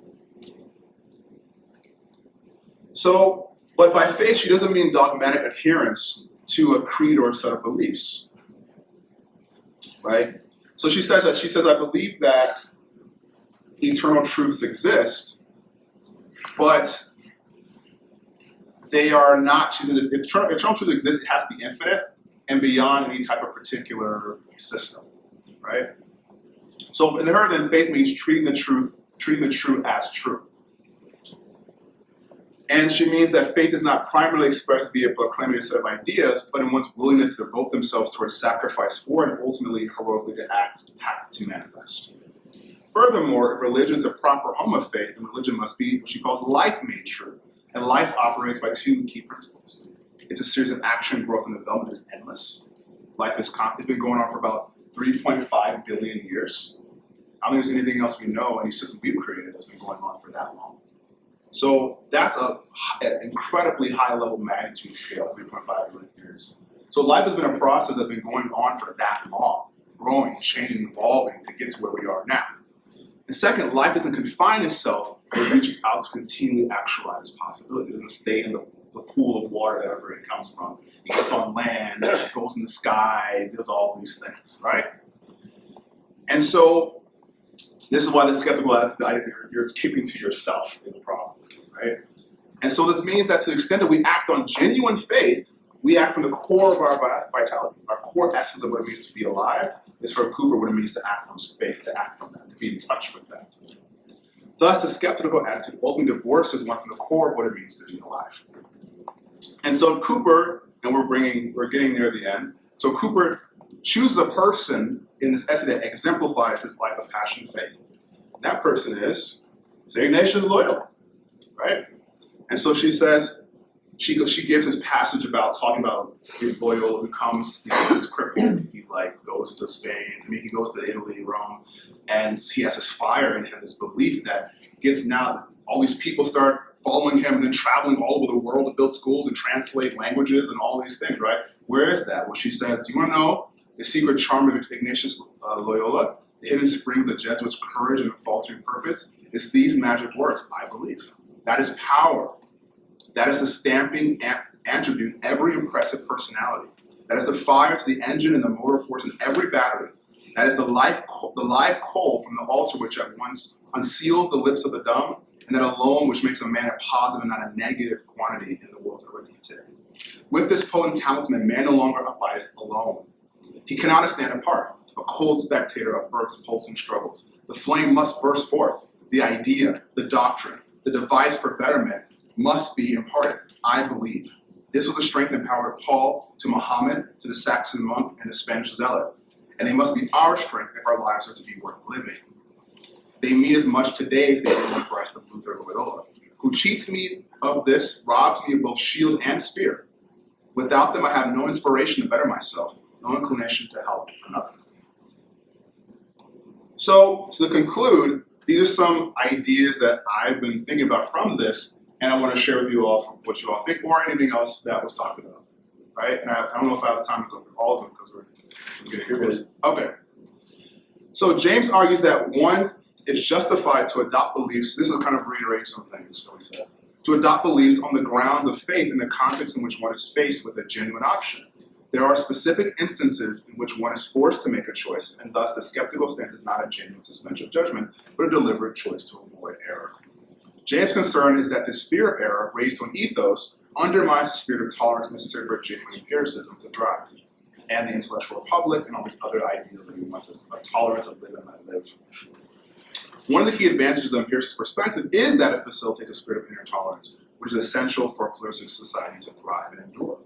So, but by faith, she doesn't mean dogmatic adherence to a creed or a set of beliefs. Right? So she says, I believe that eternal truths exist, but they are not, she says, if eternal truth exists, it has to be infinite and beyond any type of particular system, right? So in her, then, faith means treating the true as true. And she means that faith is not primarily expressed via proclaiming a set of ideas, but in one's willingness to devote themselves towards sacrifice for and ultimately heroically to act to manifest. Furthermore, if religion is a proper home of faith, then religion must be what she calls life made true. And life operates by two key principles. It's a series of action, growth, and development that is endless. Life it's been going on for about 3.5 billion years. I don't think there's anything else we know, any system we've created that's been going on for that long. So that's an incredibly high level magnitude scale, 3.5 billion years. So life has been a process that's been going on for that long, growing, changing, evolving to get to where we are now. And second, life doesn't confine itself, but it reaches out to continually actualize its possibility. It doesn't stay in the pool of water that wherever it comes from. It gets on land, it goes in the sky, it does all these things, right? And so this is why the skeptical attitude you're keeping to yourself is a problem, right? And so this means that to the extent that we act on genuine faith, we act from the core of our vitality. Our core essence of what it means to be alive is for Cooper what it means to act from faith, to act from that, to be in touch with that. Thus, the skeptical attitude ultimately divorces one from the core of what it means to be alive. And so Cooper, and we're getting near the end, so Cooper chooses a person in this essay that exemplifies his life of passion and faith. And that person is St. Ignatius of Loyola, right? And so she says, she gives this passage about talking about Loyola who comes, he's crippled, he goes to Spain, he goes to Italy, Rome, and he has this fire in him, this belief that gets now, all these people start following him and then traveling all over the world to build schools and translate languages and all these things, right? Where is that? Well, she says, do you want to know the secret charm of Ignatius Loyola, the hidden spring of the Jesuits' courage and unfaltering purpose? It's these magic words, I believe. That is power. That is the stamping attribute in every impressive personality. That is the fire to the engine and the motor force in every battery. That is the live coal from the altar which at once unseals the lips of the dumb, and that alone which makes a man a positive and not a negative quantity in the world's earthly utility. With this potent talisman, man no longer abideth alone. He cannot stand apart, a cold spectator of earth's pulsing struggles. The flame must burst forth. The idea, the doctrine, the device for betterment must be imparted, I believe. This was the strength and power of Paul to Muhammad, to the Saxon monk, and the Spanish zealot. And they must be our strength if our lives are to be worth living. They mean as much today as they did in the breast of Luther Loyola, who cheats me of this, robs me of both shield and spear. Without them, I have no inspiration to better myself, no inclination to help another. So, to conclude, these are some ideas that I've been thinking about from this, and I want to share with you all what you all think, or anything else that was talked about, right? And I don't know if I have time to go through all of them because we're getting close. Okay. So James argues that one it's justified to adopt beliefs. This is kind of reiterating some things that we said. To adopt beliefs on the grounds of faith in the context in which one is faced with a genuine option. There are specific instances in which one is forced to make a choice, and thus the skeptical stance is not a genuine suspension of judgment, but a deliberate choice to avoid error. James' concern is that this fear of error, raised to an ethos, undermines the spirit of tolerance necessary for genuine empiricism to thrive, and the intellectual republic, and all these other ideas that he wants us of tolerance, of live and let live. One of the key advantages of empiricist perspective is that it facilitates a spirit of inner tolerance, which is essential for a pluralistic society to thrive and endure.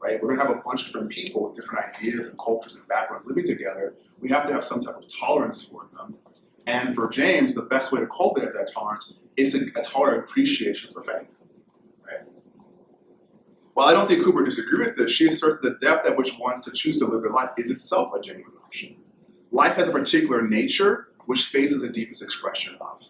Right? We're going to have a bunch of different people with different ideas and cultures and backgrounds living together. We have to have some type of tolerance for them. And for James, the best way to cultivate that tolerance is a tolerant appreciation for faith. Right? While I don't think Cooper disagrees with this, she asserts the depth at which one to choose to live their life is itself a genuine option. Life has a particular nature, which faith is the deepest expression of.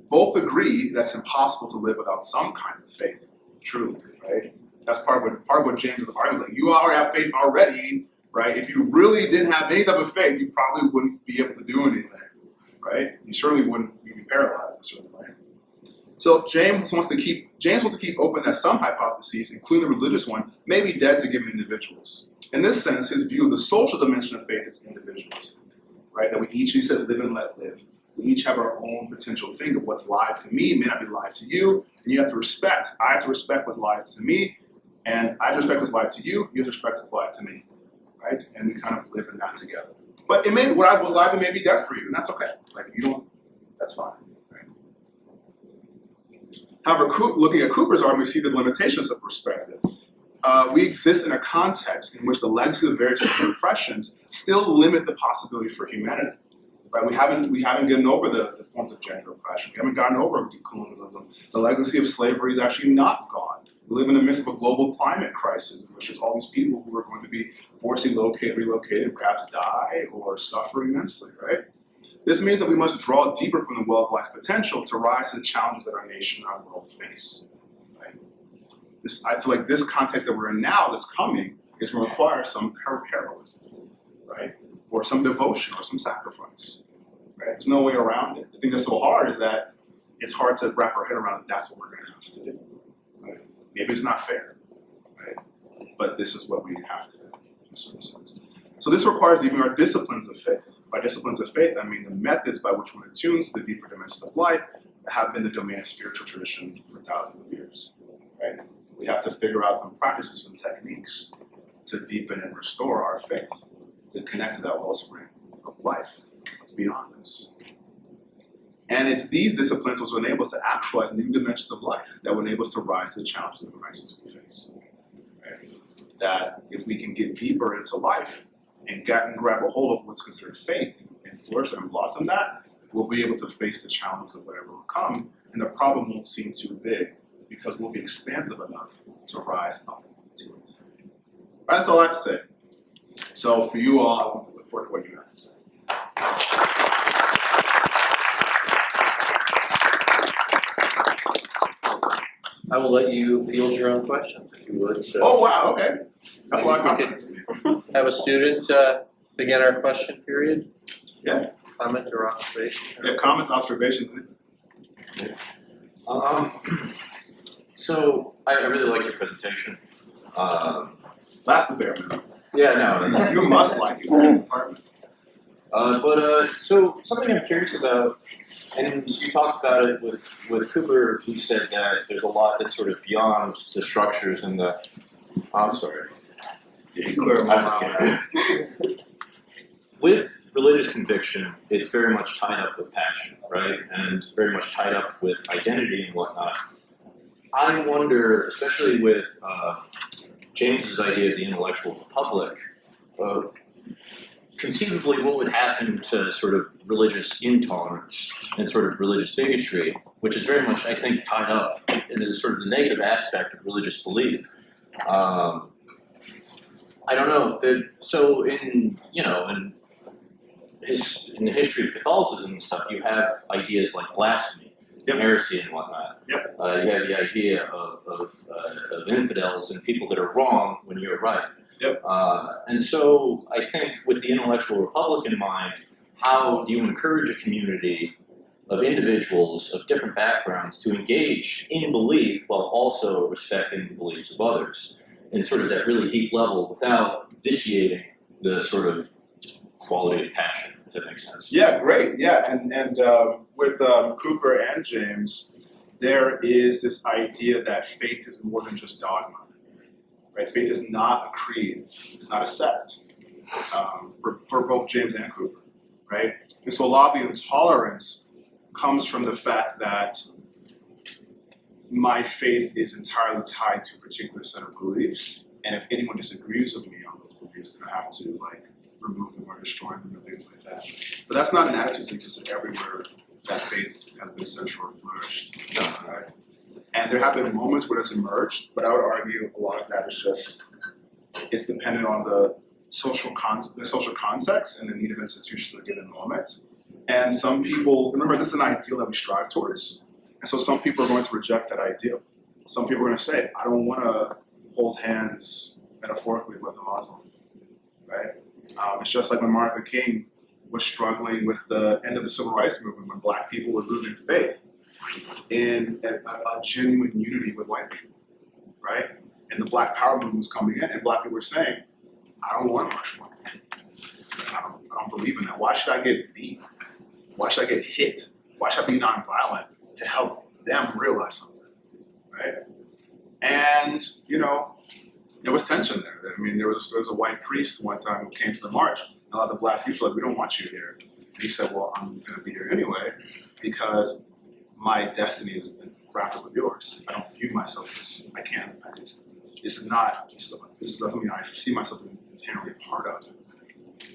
Both agree that it's impossible to live without some kind of faith, truly, right? That's part of what James is arguing. Like, you already have faith already, right? If you really didn't have any type of faith, you probably wouldn't be able to do anything, right? You certainly wouldn't be paralyzed, certainly, right? So James wants to keep open that some hypotheses, including the religious one, may be dead to given individuals. In this sense, his view of the social dimension of faith is individualism, right? That we each, he said, live and let live. We each have our own potential thing of what's live to me may not be live to you, and you have to respect. I have to respect what's live to me, and I have to respect what's live to you. You have to respect what's live to me, right? And we kind of live in that together. But it may what was live to may be dead for you, and that's okay. Like, if you don't, that's fine. Right? However, looking at Cooper's argument, we see the limitations of perspective. We exist in a context in which the legacy of various oppressions still limit the possibility for humanity. Right? We haven't gotten over the forms of gender oppression. We haven't gotten over colonialism. The legacy of slavery is actually not gone. We live in the midst of a global climate crisis in which there's all these people who are going to be forcibly relocated, perhaps die or suffer immensely, right? This means that we must draw deeper from the well of life's potential to rise to the challenges that our nation and our world face. Right? I feel like this context that we're in now that's coming is going to require some heroism, right? Or some devotion or some sacrifice. Right? There's no way around it. The thing that's so hard is that it's hard to wrap our head around that's what we're going to have to do. Right? Maybe it's not fair, right? But this is what we have to do in a certain sense. So this requires deepening our disciplines of faith. By disciplines of faith, I mean the methods by which one attunes to the deeper dimensions of life that have been the domain of spiritual tradition for thousands of years. Right? We have to figure out some practices and techniques to deepen and restore our faith, to connect to that wellspring of life that's beyond this. And it's these disciplines which will enable us to actualize new dimensions of life that will enable us to rise to the challenges and the crises we face. Right? That if we can get deeper into life and grab a hold of what's considered faith and flourish and blossom that, we'll be able to face the challenges of whatever will come, and the problem won't seem too big because we'll be expansive enough to rise up to it. That's all I have to say. So for you all, I look forward to what you have to say. I will let you field your own questions if you would. So Oh wow, okay. That's a lot of confidence in me. have a student begin our question period. Yeah. Comment or observation. Yeah, comments, observations. So I really like your presentation. That's the bare minimum. Yeah, no. You must like it. You're in the department. So something I'm curious about, and you talked about it with Cooper, who said that there's a lot that's sort of beyond the structures and the. I'm sorry. Yeah, you clear them out. With religious conviction, it's very much tied up with passion, right? And very much tied up with identity and whatnot. I wonder, especially with James's idea of the intellectual republic, conceivably what would happen to sort of religious intolerance and sort of religious bigotry, which is very much, I think, tied up in sort of the negative aspect of religious belief. I don't know. So in the history of Catholicism and stuff, you have ideas like blasphemy, heresy, and whatnot. Yep. You have the idea of infidels and people that are wrong when you're right. Yep. And so I think with the intellectual republic in mind, how do you encourage a community of individuals of different backgrounds to engage in belief while also respecting the beliefs of others in sort of that really deep level without vitiating the sort of quality of passion, if that makes sense. Yeah, great. Yeah, and with Cooper and James, there is this idea that faith is more than just dogma, right? Faith is not a creed, it's not a sect, for both James and Cooper, right? And so a lot of the intolerance comes from the fact that my faith is entirely tied to a particular set of beliefs, and if anyone disagrees with me on those beliefs, then I have to like remove them or destroy them or things like that. But that's not an attitude that exists everywhere that faith has been central or flourished. Right? And there have been moments where it's emerged, but I would argue a lot of that is just, it's dependent on the social context and the need of institutions at a given moment. And some people, remember, this is an ideal that we strive towards. And so some people are going to reject that ideal. Some people are going to say, I don't want to hold hands metaphorically with a Muslim, right? It's just like when Martin Luther King was struggling with the end of the civil rights movement, when Black people were losing faith in a genuine unity with white people, right? And the Black Power movement was coming in, and Black people were saying, I don't want martial law. I don't believe in that. Why should I get beat? Why should I get hit? Why should I be nonviolent to help them realize something, right? And, you know, there was tension there. I mean, there was a white priest one time who came to the march, and a lot of the Black people were like, we don't want you here. And he said, well, I'm going to be here anyway because my destiny is wrapped up with yours. I don't view myself as, I can't, this is something I see myself inherently part of.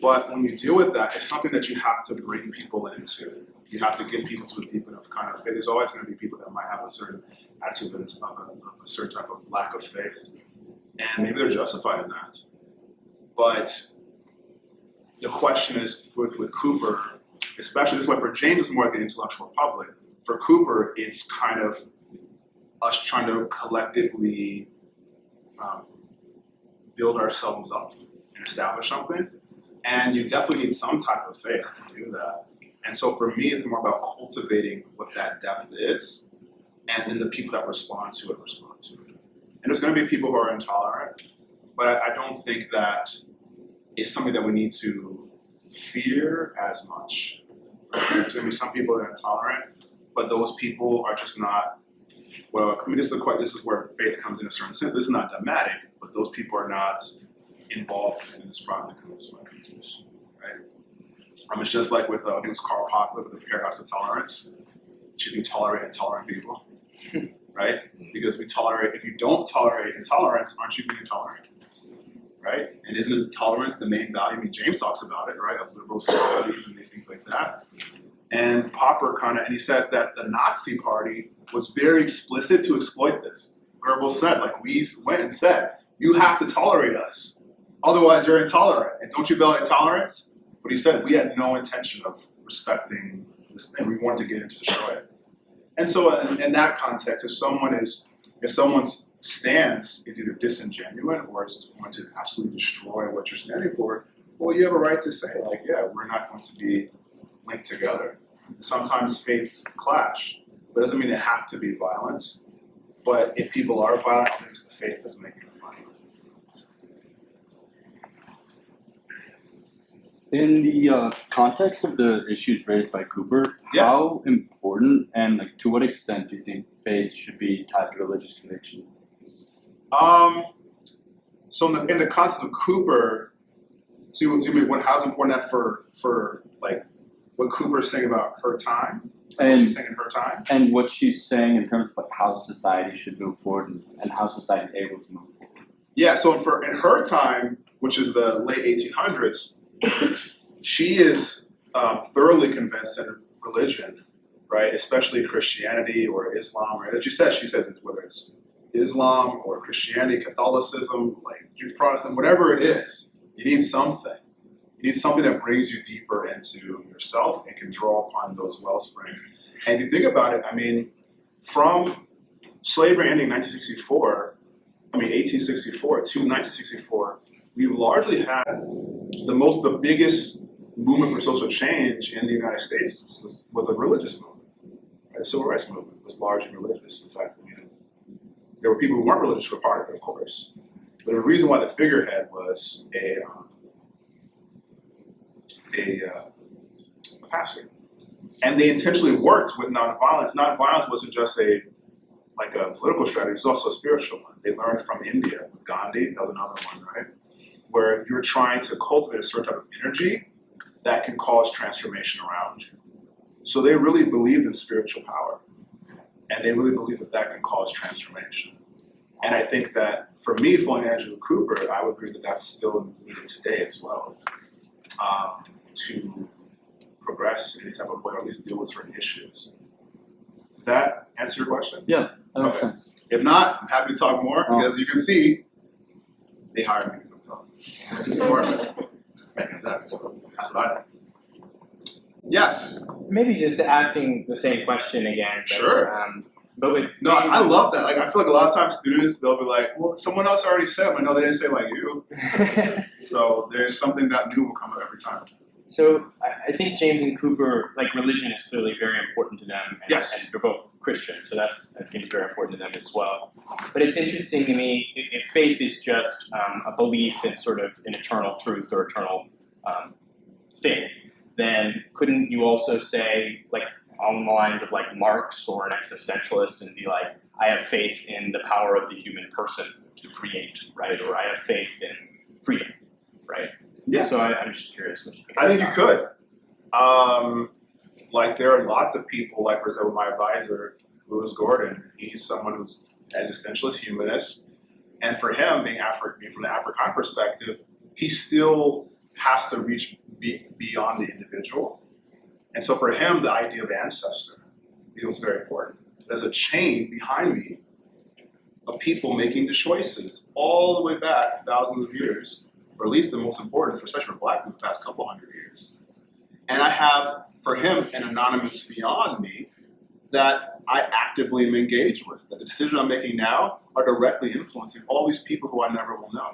But when you deal with that, it's something that you have to bring people into. You have to get people to a deep enough kind of faith. There's always going to be people that might have a certain attitude of a certain type of lack of faith. And maybe they're justified in that. But the question is, with Cooper, especially this way, for James it's more like the intellectual public. For Cooper, it's kind of us trying to collectively build ourselves up and establish something. And you definitely need some type of faith to do that. And so for me, it's more about cultivating what that depth is, and then the people that respond to it. And there's going to be people who are intolerant, but I don't think that it's something that we need to fear as much. There's going to be some people that are intolerant, but those people are just not, well, I mean, this is where faith comes in a certain sense. This is not dogmatic, but those people are not involved in this project in this way, right? It's just like with, I think it was Karl Popper with the paradox of tolerance. Should you tolerate intolerant people, right? Because if you don't tolerate intolerance, aren't you being intolerant, right? And isn't tolerance the main value? I mean, James talks about it, right, of liberal societies and these things like that. And Popper and he says that the Nazi Party was very explicit to exploit this. Goebbels said, like, we went and said, you have to tolerate us, otherwise you're intolerant. And don't you value tolerance? But he said we had no intention of respecting this thing. We wanted to get in to destroy it. And so in that context, if someone's stance is either disingenuous or is going to absolutely destroy what you're standing for, well, you have a right to say, like, yeah, we're not going to be linked together. Sometimes faiths clash, but it doesn't mean they have to be violent. But if people are violent, I think it's the faith that's making them violent. In the context of the issues raised by Cooper, Yeah. how important and to what extent do you think faith should be tied to religious conviction? So in the context of Cooper, how's important that for like what Cooper's saying about her time? What she's saying in her time? And what she's saying in terms of like how society should move forward and how society is able to move forward. Yeah, so in her time, which is the late 1800s, she is thoroughly convinced in religion, right? Especially Christianity or Islam. Right? She says it's whether it's Islam or Christianity, Catholicism, like Jew Protestant, whatever it is, you need something. You need something that brings you deeper into yourself and can draw upon those well springs. And if you think about it, I mean, from slavery ending in 1864 to 1964, we've largely had the biggest movement for social change in the United States was a religious movement. The civil rights movement was largely religious. In fact, there were people who weren't religious who were part of it, of course. But the reason why the figurehead was a pastor. And they intentionally worked with nonviolence. Nonviolence wasn't just a political strategy, it was also a spiritual one. They learned from India, with Gandhi, that was another one, right? Where you're trying to cultivate a certain type of energy that can cause transformation around you. So they really believed in spiritual power. And they really believe that can cause transformation. And I think that for me, following Angela Cooper, I would agree that that's still needed today as well, to progress in any type of way, or at least deal with certain issues. Does that answer your question? Yeah, that makes Okay. sense. If not, I'm happy to talk more, because as you can see, they hired me to come talk. It's important. That's what I do. Yes. Maybe just asking the same question again. But, Sure. But with No, I love that. Like, I feel like a lot of times students, they'll be like, well, someone else already said, but no, they didn't say like you. So there's something that new will come up every time. So I think James and Cooper, like religion is clearly very important to them. And, Yes. and they're both Christian, so that seems very important to them as well. But it's interesting to me, if faith is just a belief in sort of an eternal truth or eternal thing, then couldn't you also say, like, on the lines of like Marx or an existentialist and be like, I have faith in the power of the human person to create, right? Or I have faith in freedom, right? Yeah. So I'm just curious. What you think I think you about could. Like, there are lots of people, like, for example, my advisor, Louis Gordon, he's someone who's an existentialist humanist. And for him, being from the African perspective, he still has to reach beyond the individual. And so for him, the idea of ancestor feels very important. There's a chain behind me of people making the choices all the way back thousands of years, or at least the most important, especially for Black people, the past couple hundred years. And I have, for him, an anonymous beyond me that I actively am engaged with. That the decisions I'm making now are directly influencing all these people who I never will know.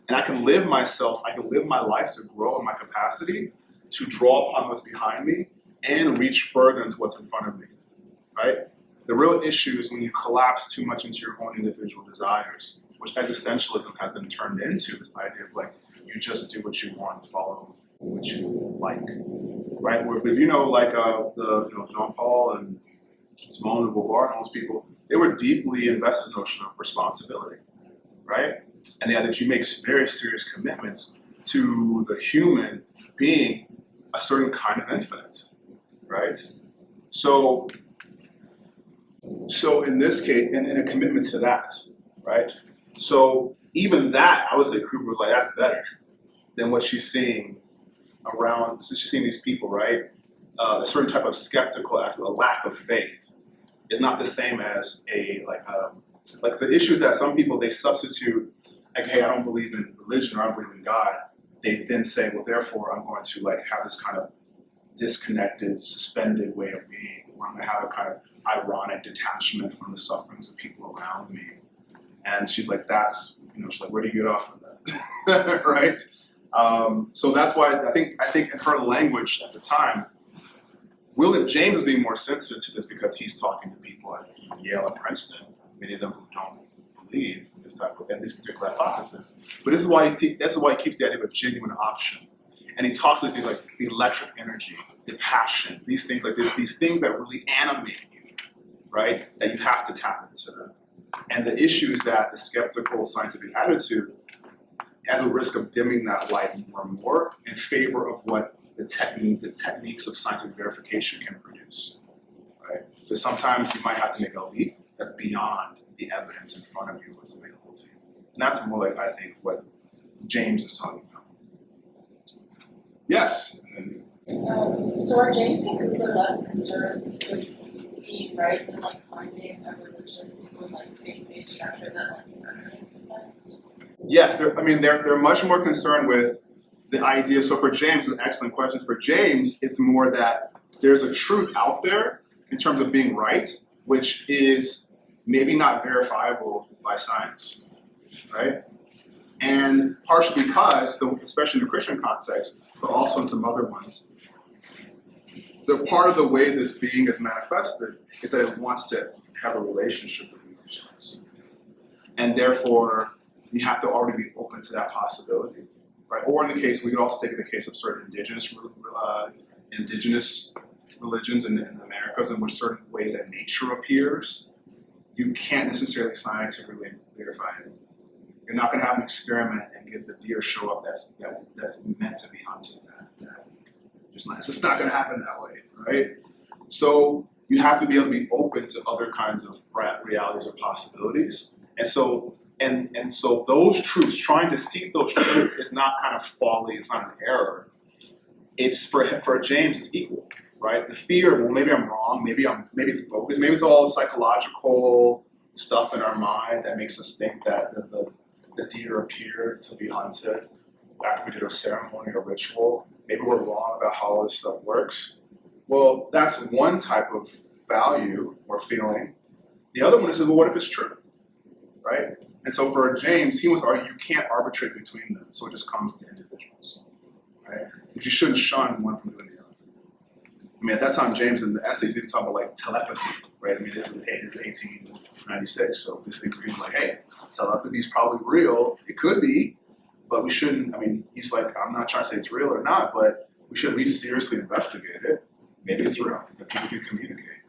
And I can live my life to grow in my capacity to draw upon what's behind me and reach further into what's in front of me, right? The real issue is when you collapse too much into your own individual desires, which existentialism has been turned into, this idea of like, you just do what you want, follow what you like, right? Where if Jean Paul and Simone and Beauvoir and all those people, they were deeply invested in the notion of responsibility, right? And they had that you make very serious commitments to the human being a certain kind of infinite, right? So in this case, and a commitment to that, right? So even that, I would say Cooper was like, that's better than what she's seeing around, so she's seeing these people, right? A certain type of skeptical act, a lack of faith is not the same as like the issues that some people, they substitute, like, hey, I don't believe in religion or I don't believe in God. They then say, well, therefore I'm going to like have this kind of disconnected, suspended way of being, where I'm gonna have a kind of ironic detachment from the sufferings of people around me. And she's like, she's like, where do you get off of that, right? So that's why I think in her language at the time, James is being more sensitive to this because he's talking to people at Yale and Princeton, many of them who don't believe in this particular hypothesis. But this is why he keeps the idea of a genuine option. And he talks these things like the electric energy, the passion, these things like this, these things that really animate you, right? That you have to tap into them. And the issue is that the skeptical scientific attitude has a risk of dimming that light more and more in favor of what the techniques of scientific verification can produce, right? Because sometimes you might have to make a leap that's beyond the evidence in front of you what's available to you. And that's more like, I think, what James is talking about. Yes? So are James and Cooper less concerned with being right than like finding a religious or like faith-based structure that like resonates with them? Yes, they're much more concerned with the idea. So for James, it's an excellent question. For James, it's more that there's a truth out there in terms of being right, which is maybe not verifiable by science, right? And partially because, especially in the Christian context, but also in some other ones, the part of the way this being is manifested is that it wants to have a relationship with emotions. And therefore, you have to already be open to that possibility, right? Or in the case, we could also take it in the case of certain indigenous religions in the Americas, in which certain ways that nature appears, you can't necessarily scientifically verify it. You're not going to have an experiment and get the deer show up that's meant to be hunted. It's just not going to happen that way, right? So you have to be able to be open to other kinds of realities or possibilities. And so those truths, trying to seek those truths is not kind of folly, it's not an error. It's for James, it's equal, right? The fear of, well, maybe I'm wrong, maybe it's bogus, maybe it's all psychological stuff in our mind that makes us think that the deer appeared to be hunted after we did a ceremony or ritual. Maybe we're wrong about how all this stuff works. Well, that's one type of value or feeling. The other one is, well, what if it's true, right? And so for James, he wants to argue you can't arbitrate between them, so it just comes to individuals, right? But you shouldn't shun one from doing the other. I mean, at that time, James in the essays, he didn't talk about like telepathy, right? I mean, this is 1896, so this thing he's like, hey, telepathy is probably real. It could be, but we shouldn't. I mean, he's like, I'm not trying to say it's real or not, but we should at least seriously investigate it. Maybe it's real. That people can communicate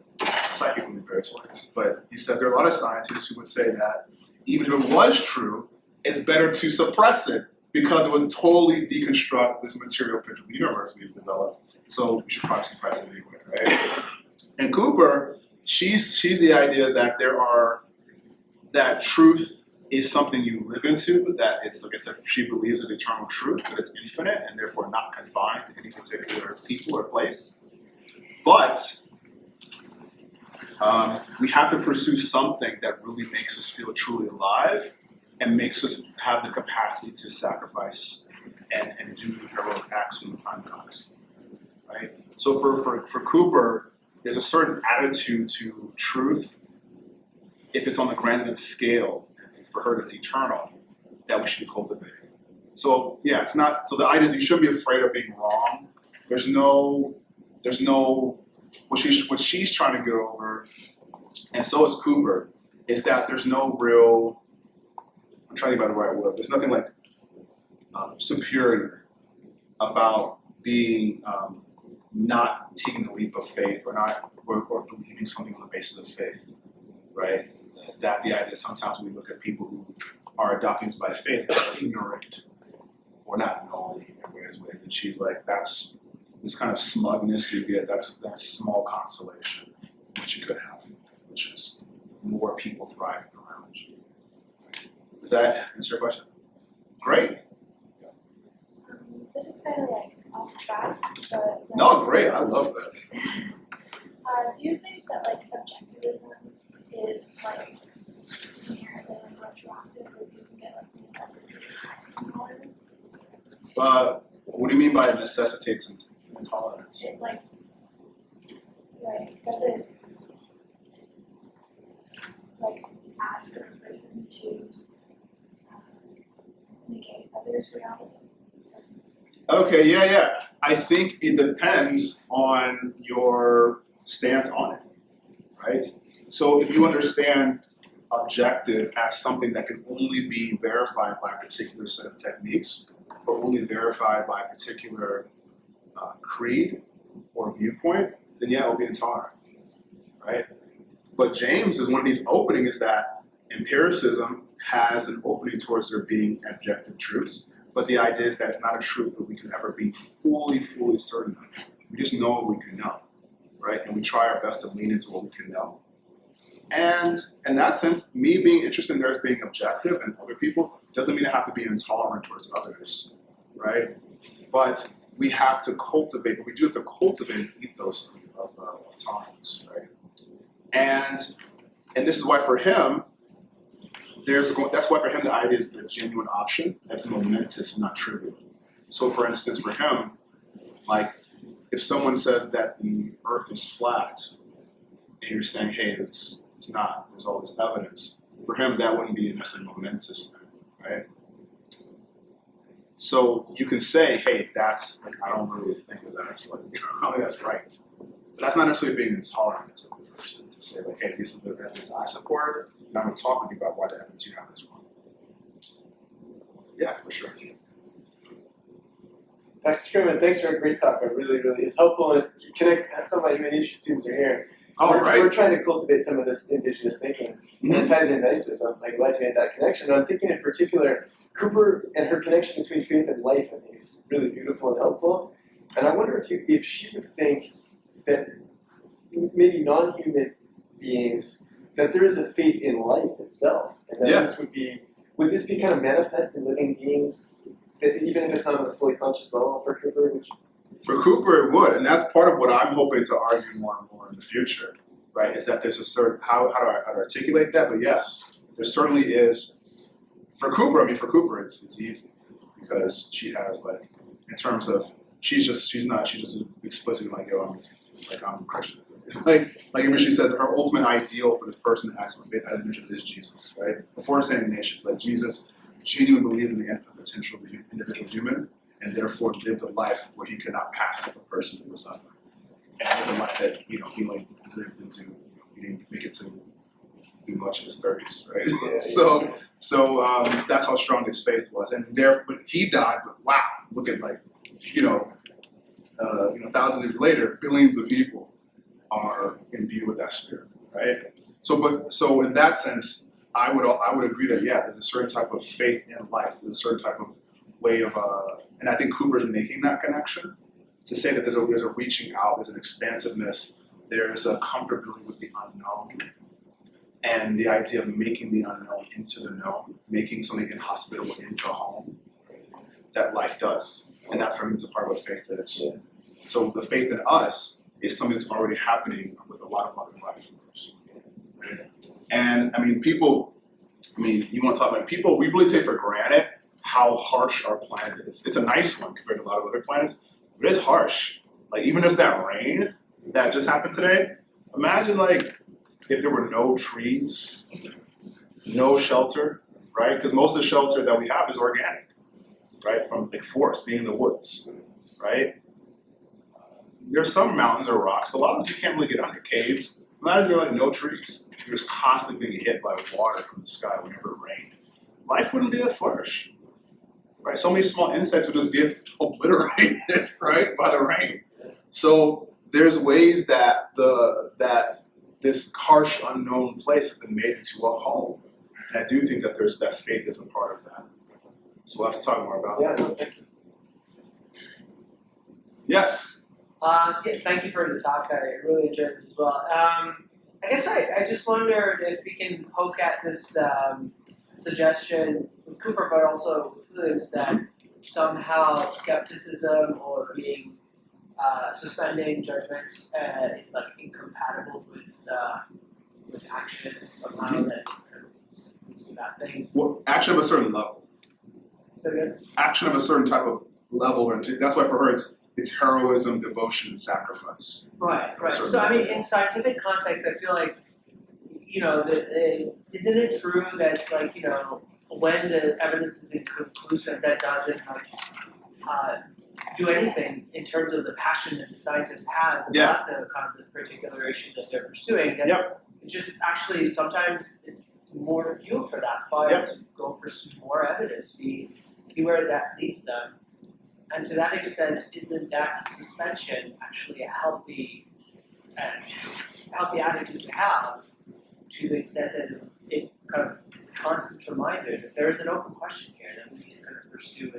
psychically in various ways. But he says there are a lot of scientists who would say that even if it was true, it's better to suppress it because it would totally deconstruct this material picture of the universe we've developed. So we should probably suppress it anyway, right? And Cooper, she's the idea that that truth is something you live into, that it's, like I said, she believes is eternal truth, that it's infinite and therefore not confined to any particular people or place. But we have to pursue something that really makes us feel truly alive and makes us have the capacity to sacrifice and do heroic acts when the time comes, right? So for Cooper, there's a certain attitude to truth, if it's on the grand enough scale, for her that's eternal, that we should be cultivating. So yeah, it's not, so the idea is you shouldn't be afraid of being wrong. There's no, what she's trying to get over, and so is Cooper, is that there's no real, I'm trying to think about the right word, there's nothing like superior about being not taking the leap of faith or believing something on the basis of faith, right? That the idea sometimes we look at people who are adopting this by faith but are ignorant or not knowing in various ways, and she's like, that's this kind of smugness you get, that's small consolation, which you could have, which is more people thriving around you. Does that answer your question? Great. This is kind of like off track, but No, great. I love that. do you think that like objectivism is like inherently like retroactive, or do you think it like necessitates intolerance? What do you mean by necessitates intolerance? It like does it like ask a person to negate others' reality? Okay, yeah. I think it depends on your stance on it, right? So if you understand objective as something that can only be verified by a particular set of techniques, or only verified by a particular creed or viewpoint, then yeah, it will be intolerant, right? But James is one of these openings that empiricism has an opening towards there being objective truths, but the idea is that it's not a truth that we can ever be fully certain of. We just know what we can know, right? And we try our best to lean into what we can know. And in that sense, me being interested in theirs being objective and other people doesn't mean I have to be intolerant towards others, right? But we have to cultivate, but we do have to cultivate an ethos of tolerance, right? And this is why for him, that's why for him the idea is the genuine option. That's momentous and not trivial. So for instance, for him, like if someone says that the earth is flat, and you're saying, hey, it's not, there's all this evidence, for him that wouldn't be necessarily momentous thing, right? So you can say, hey, that's like, I don't really think that that's like, I don't think that's right. But that's not necessarily being intolerant to the person to say like, hey, this is the evidence I support, and I'm talking about why the evidence you have is wrong. Yeah, for sure. Dr. Spearman, thanks for a great talk. It really, really is helpful, and it connects. Some of my human history students are here. We're trying to cultivate some of this indigenous thinking, and it ties in nicely. So I'm glad you made that connection. And I'm thinking in particular, Cooper and her connection between faith and life, I think, is really beautiful and helpful. And I wonder if she would think that maybe non-human beings, that there is a faith in life itself, and that would this be kind of manifest in living beings? That even if it's not on a fully conscious level for Cooper? For Cooper, it would, and that's part of what I'm hoping to argue more and more in the future, right? Is that there's a certain, how do I articulate that? But yes, there certainly is. For Cooper, it's easy because she has like, in terms of, she's just explicitly like, yo, I'm a Christian. Like even she says her ultimate ideal for this person that has faith is Jesus, right? Before saying nations, like Jesus genuinely believed in the infinite potential of the individual human, and therefore lived a life where he could not pass up a person who was suffering. And lived a life that, he lived into, he didn't make it to do much in his 30s, right? So that's how strong his faith was. And but he died, but wow, look at thousands of years later, billions of people are imbued with that spirit, right? So in that sense, I would agree that there's a certain type of faith in life. There's a certain type of way of, and I think Cooper's making that connection to say that there's a reaching out, there's an expansiveness, there's a comfortability with the unknown, and the idea of making the unknown into the known, making something inhospitable into a home that life does, and that's for me, it's a part of what faith is. Yeah. So the faith in us is something that's already happening with a lot of other life forms. Right? And you want to talk about people, we really take for granted how harsh our planet is. It's a nice one compared to a lot of other planets, but it's harsh. Like even just that rain that just happened today, imagine like if there were no trees, no shelter, right? Because most of the shelter that we have is organic, right? From like forests, being in the woods, right? There's some mountains or rocks, but a lot of those you can't really get under, caves. Imagine there are like no trees. You're just constantly being hit by water from the sky whenever it rained. Life wouldn't be that flourish, right? So many small insects would just get obliterated, right, by the rain. So there's ways that this harsh, unknown place has been made into a home. And I do think that there's that faith is a part of that. So we'll have to talk more about that. No, thank you. Yes. Thank you for the talk. I really enjoyed it as well. I guess I just wondered if we can poke at this suggestion with Cooper, but also Williams, that somehow skepticism or being suspending judgment is like incompatible with action somehow that leads to bad things. Well, action of a certain level. So good. Action of a certain type of level, and that's why for her it's heroism, devotion, and sacrifice. Right. So I mean, in scientific context, I feel like, isn't it true that when the evidence is inconclusive, that doesn't do anything in terms of the passion that the scientist has about the kind of the particular issue that they're pursuing? And it's just actually sometimes it's more fuel for that fire to go pursue more evidence, see where that leads them. And to that extent, isn't that suspension actually a healthy attitude to have, to the extent that it kind of is a constant reminder that there is an open question here that we need to kind of pursue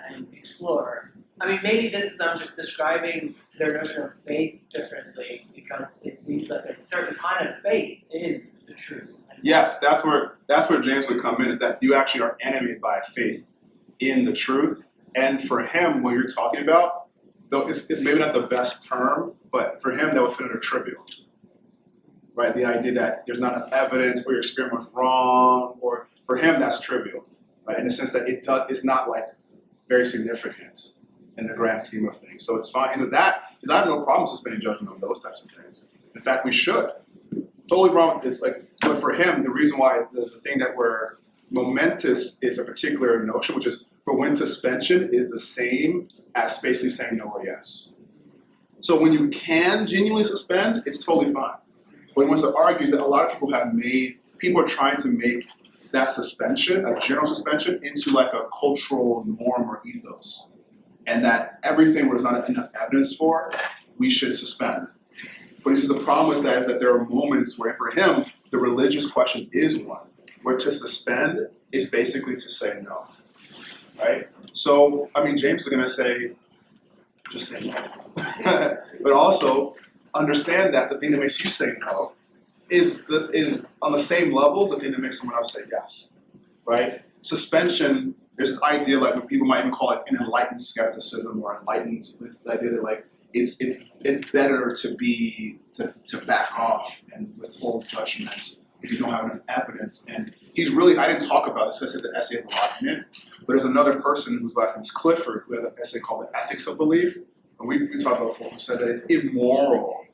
and explore. I mean, maybe I'm just describing their notion of faith differently because it seems like a certain kind of faith in the truth. Yes, that's where James would come in, is that you actually are animated by faith in the truth. And for him, what you're talking about, though it's maybe not the best term, but for him that would fit under trivial. Right? The idea that there's not enough evidence or your experiment was wrong, or for him that's trivial. Right? In the sense that it's not like very significant in the grand scheme of things. So it's fine. He said I have no problem suspending judgment on those types of things. In fact, we should. Totally wrong. It's like, but for him, the reason why the thing that we're momentous is a particular notion, which is for when suspension is the same as basically saying no or yes. So when you can genuinely suspend, it's totally fine. What he wants to argue is that a lot of people are trying to make that suspension, a general suspension, into like a cultural norm or ethos. And that everything where there's not enough evidence for, we should suspend. But he says the problem with that is that there are moments where, for him, the religious question is one, where to suspend is basically to say no, right? So, I mean, James is going to say, just say no. But also, understand that the thing that makes you say no is on the same level as the thing that makes someone else say yes, right? Suspension, there's this idea like what people might even call it an enlightened skepticism or enlightened, the idea that like it's better to back off and withhold judgment if you don't have enough evidence. And he's really, I didn't talk about this because the essay has a lot in it, but there's another person whose last name is Clifford who has an essay called The Ethics of Belief. And we talked about before, who says that it's immoral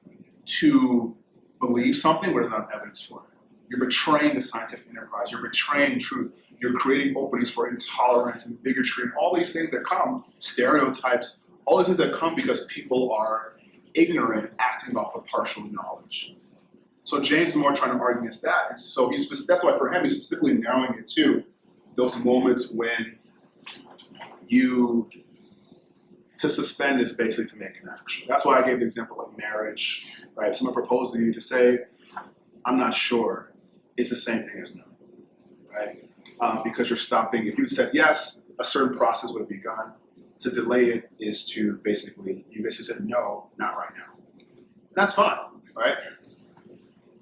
to believe something where there's not evidence for it. You're betraying the scientific enterprise, you're betraying truth, you're creating openings for intolerance and bigotry and all these things that come, stereotypes, all these things that come because people are ignorant, acting off of partial knowledge. So James is more trying to argue against that. And so that's why for him, he's specifically narrowing it to those moments when to suspend is basically to make an action. That's why I gave the example of marriage, right? If someone proposes to you to say, I'm not sure, it's the same thing as no, right? Because you're stopping, if you said yes, a certain process would have begun. To delay it is to basically, you basically said no, not right now. And that's fine, right?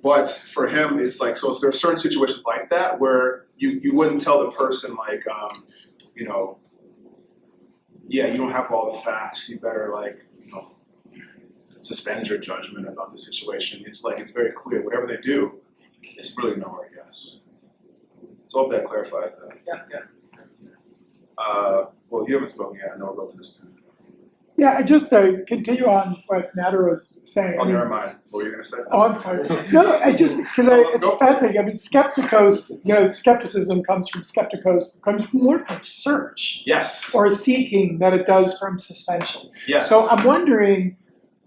But for him, it's like, so there are certain situations like that where you wouldn't tell the person like, yeah, you don't have all the facts, you better like, suspend your judgment about the situation. It's like, it's very clear, whatever they do, it's really no or yes. So I hope that clarifies that. Yeah. Well, you haven't spoken yet, I know we'll go to this too. Yeah, I just continue on what Nader was saying. Oh, never mind. What were you going to say? Oh, I'm sorry. No, I just, because it's fascinating. I mean, skepticism comes more from search. Yes. Or seeking than it does from suspension. Yes. So I'm wondering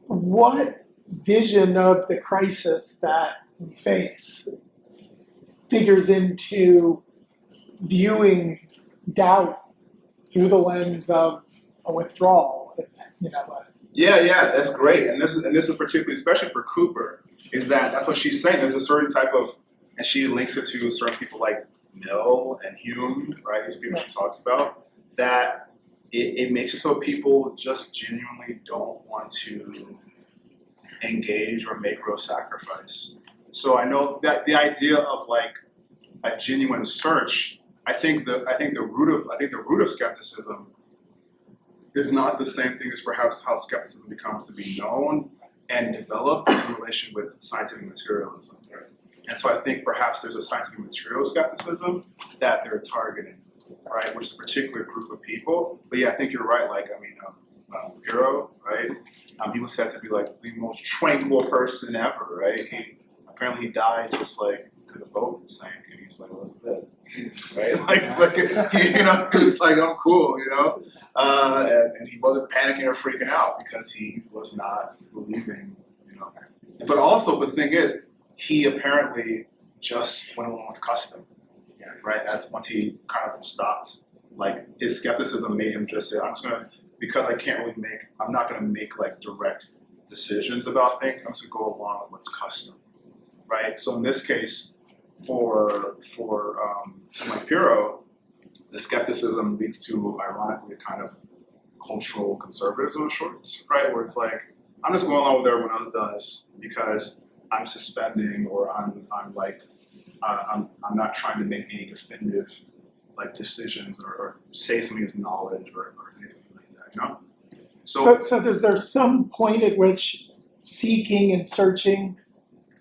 what vision of the crisis that we face figures into viewing doubt through the lens of a withdrawal. Yeah, that's great. And this is particularly, especially for Cooper, is that's what she's saying. There's a certain type of, and she links it to certain people like Mill and Hume, right? These are people she talks about, that it makes it so people just genuinely don't want to engage or make real sacrifice. So I know that the idea of like a genuine search, I think the root of skepticism is not the same thing as perhaps how skepticism becomes to be known and developed in relation with scientific materialism. Right? And so I think perhaps there's a scientific material skepticism that they're targeting, right? Which is a particular group of people. But yeah, I think you're right. Like, Hero, right? He was said to be like the most tranquil person ever, right? Apparently he died just like because a boat sank, and he was like, well, this is it. Right? He was like, I'm cool, and he wasn't panicking or freaking out because he was not believing, But also, the thing is, he apparently just went along with custom, right? Once he kind of stopped, like his skepticism made him just say, I'm not gonna make like direct decisions about things. I'm just gonna go along with what's custom, right? So in this case, for someone like Pirro, the skepticism leads to, ironically, a kind of cultural conservatism of sorts, right? Where it's like, I'm just going along with everyone else does because I'm suspending, or I'm not trying to make any definitive like decisions or say something as knowledge or anything like that, So there's some point at which seeking and searching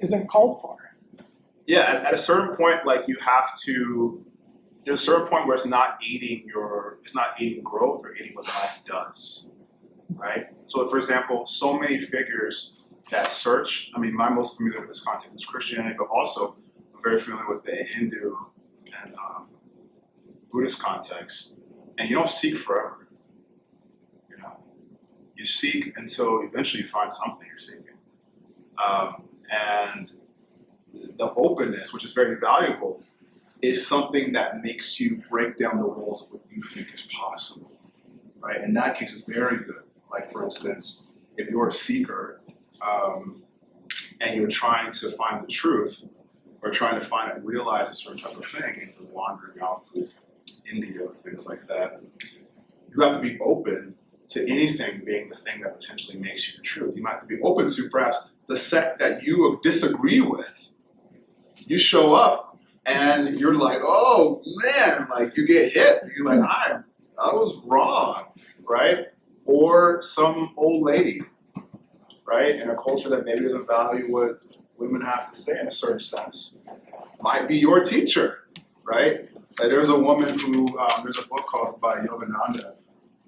isn't called for. Yeah, at a certain point, like there's a certain point where it's not aiding growth or aiding what life does, right? So for example, so many figures that search, my most familiar with this context is Christianity, but also I'm very familiar with the Hindu and Buddhist context. And you don't seek forever, You seek until eventually you find something you're seeking. And the openness, which is very valuable, is something that makes you break down the walls of what you think is possible, right? In that case, it's very good. Like, for instance, if you're a seeker and you're trying to find the truth or trying to find and realize a certain type of thing, and you're wandering out through India or things like that, you have to be open to anything being the thing that potentially makes you the truth. You might have to be open to perhaps the sect that you disagree with. You show up and you're like, oh man, like you get hit. You're like, I was wrong, right? Or some old lady, right? In a culture that maybe doesn't value what women have to say in a certain sense, might be your teacher, right? Like there's a woman who, there's a book called by Yogananda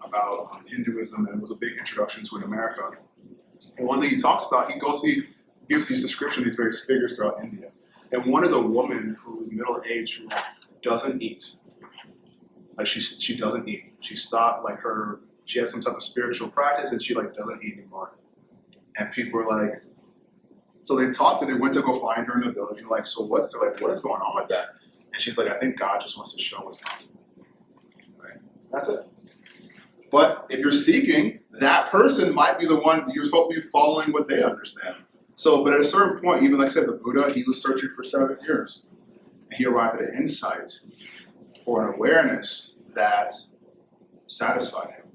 about Hinduism, and it was a big introduction to it in America. And one thing he talks about, he gives these descriptions of these various figures throughout India. And one is a woman who is middle-aged who doesn't eat. Like she doesn't eat. She stopped she has some type of spiritual practice and she doesn't eat anymore. And people are like, so they went to go find her in the village. And so what is going on with that? And she's like, I think God just wants to show what's possible. Right? That's it. But if you're seeking, that person might be the one you're supposed to be following what they understand. So, but at a certain point, even like I said, the Buddha, he was searching for 7 years. And he arrived at an insight or an awareness that satisfied him.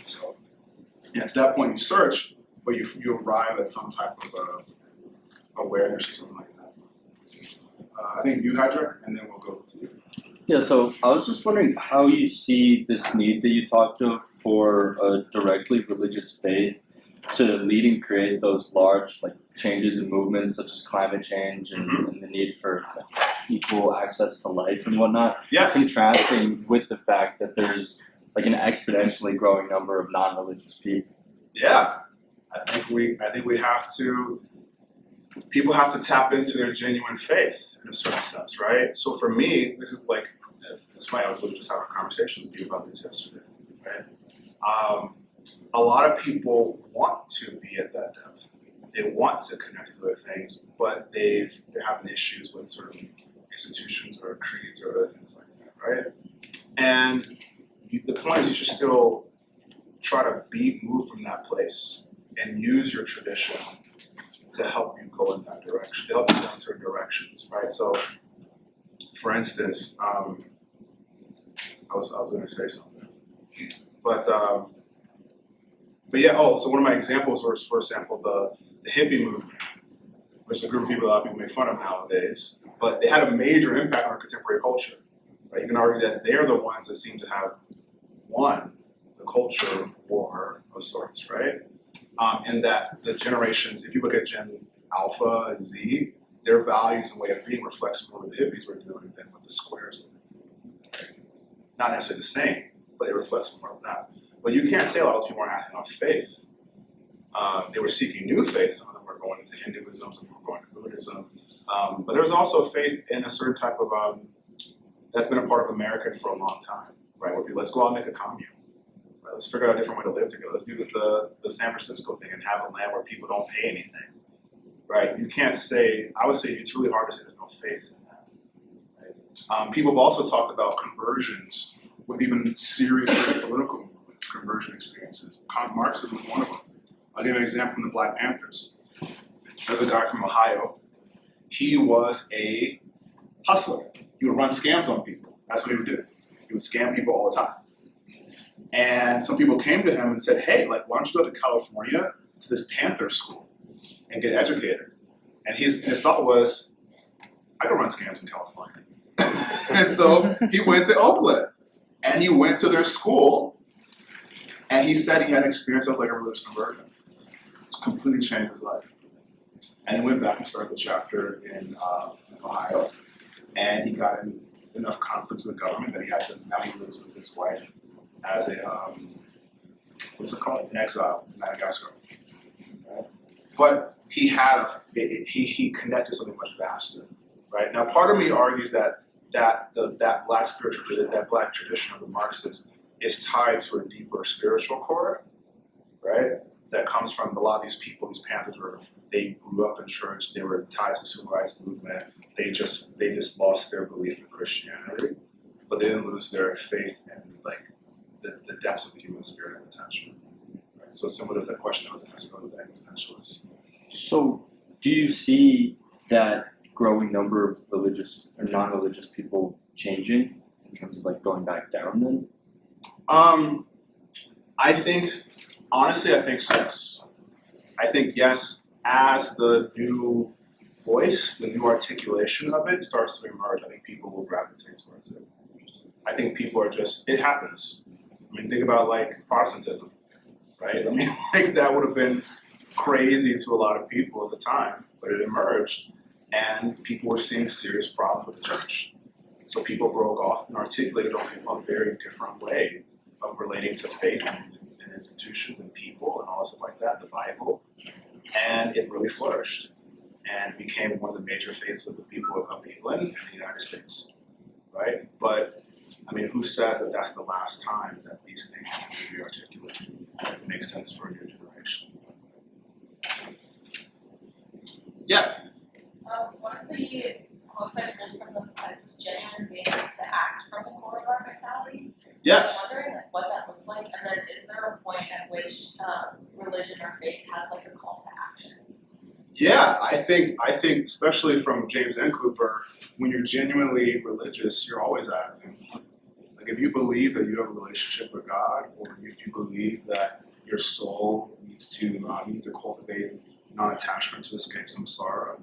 So, and to that point you search, but you arrive at some type of awareness or something like that. I think you, Hydra, and then we'll go to you. Yeah, so I was just wondering how you see this need that you talked of for a directly religious faith to lead and create those large changes and movements such as climate change and the need for equal access to life and whatnot. Yes. Contrasting with the fact that there's an exponentially growing number of non-religious people. Yeah, I think we have to. People have to tap into their genuine faith in a certain sense, right? So for me, this is it's funny. I was literally just having a conversation with you about this yesterday, right? A lot of people want to be at that depth. They want to connect to other things, but they're having issues with certain institutions or creeds or other things like that, right? And the point is, you should still try to move from that place and use your tradition to help you go in that direction, to help you go in certain directions, right? So, for instance, I was going to say something, but yeah. Oh, so one of my examples was, for example, the hippie movement, which is a group of people that a lot of people make fun of nowadays, but they had a major impact on our contemporary culture. Right? You can argue that they're the ones that seem to have won the culture war of sorts, right? And that the generations, if you look at Gen Alpha and Z, their values and way of being reflects more what the hippies were doing than what the squares were doing. Not necessarily the same, but it reflects more of that. But you can't say a lot of those people weren't acting on faith. They were seeking new faith. Some of them were going into Hinduism, some were going to Buddhism. But there was also faith in a certain type of, that's been a part of America for a long time, right? Where people, let's go out and make a commune. Right? Let's figure out a different way to live together. Let's do the San Francisco thing and have a land where people don't pay anything, right? You can't say, I would say it's really hard to say there's no faith in that. Right? People have also talked about conversions with even serious political movements, conversion experiences. Marxism was one of them. I'll give you an example from the Black Panthers. There's a guy from Ohio. He was a hustler. He would run scams on people. That's what he would do. He would scam people all the time. And some people came to him and said, hey, why don't you go to California to this Panther school and get educated? And his thought was, I can run scams in California. And so he went to Oakland and he went to their school and he said he had an experience of a religious conversion. It's completely changed his life. And he went back and started the chapter in Ohio. And he got enough confidence with the government that now he lives with his wife as a, what's it called? In exile in Madagascar. Right? But he had he connected something much vaster, right? Now, part of me argues that black spiritual tradition, that black tradition of the Marxists is tied to a deeper spiritual core, right? That comes from a lot of these people, these Panthers they grew up in church, they were tied to the civil rights movement, they just lost their belief in Christianity, but they didn't lose their faith in like the depths of the human spirit and potential. Right? So similar to the question I was asking about the existentialists. So, do you see that growing number of religious or non-religious people changing in terms of like going back down then? I think, honestly, I think yes. I think yes, as the new voice, the new articulation of it starts to emerge, I think people will gravitate towards it. I think people are just, it happens. I mean, think about like Protestantism, right? I mean, like that would have been crazy to a lot of people at the time, but it emerged and people were seeing serious problems with the church. So people broke off and articulated a very different way of relating to faith and institutions and people and all stuff like that, the Bible, and it really flourished and became one of the major faiths of the people of England and the United States, right? But I mean, who says that that's the last time that these things can be articulated to make sense for a new generation? Yeah. One of the quotes I pulled from the slides was genuine beings to act from the core of our vitality. Yes. I'm wondering like what that looks like, and then is there a point at which religion or faith has like a call to action? Yeah, I think especially from James and Cooper, when you're genuinely religious, you're always acting. Like if you believe that you have a relationship with God, or if you believe that your soul needs to cultivate non-attachment to escape some sorrow,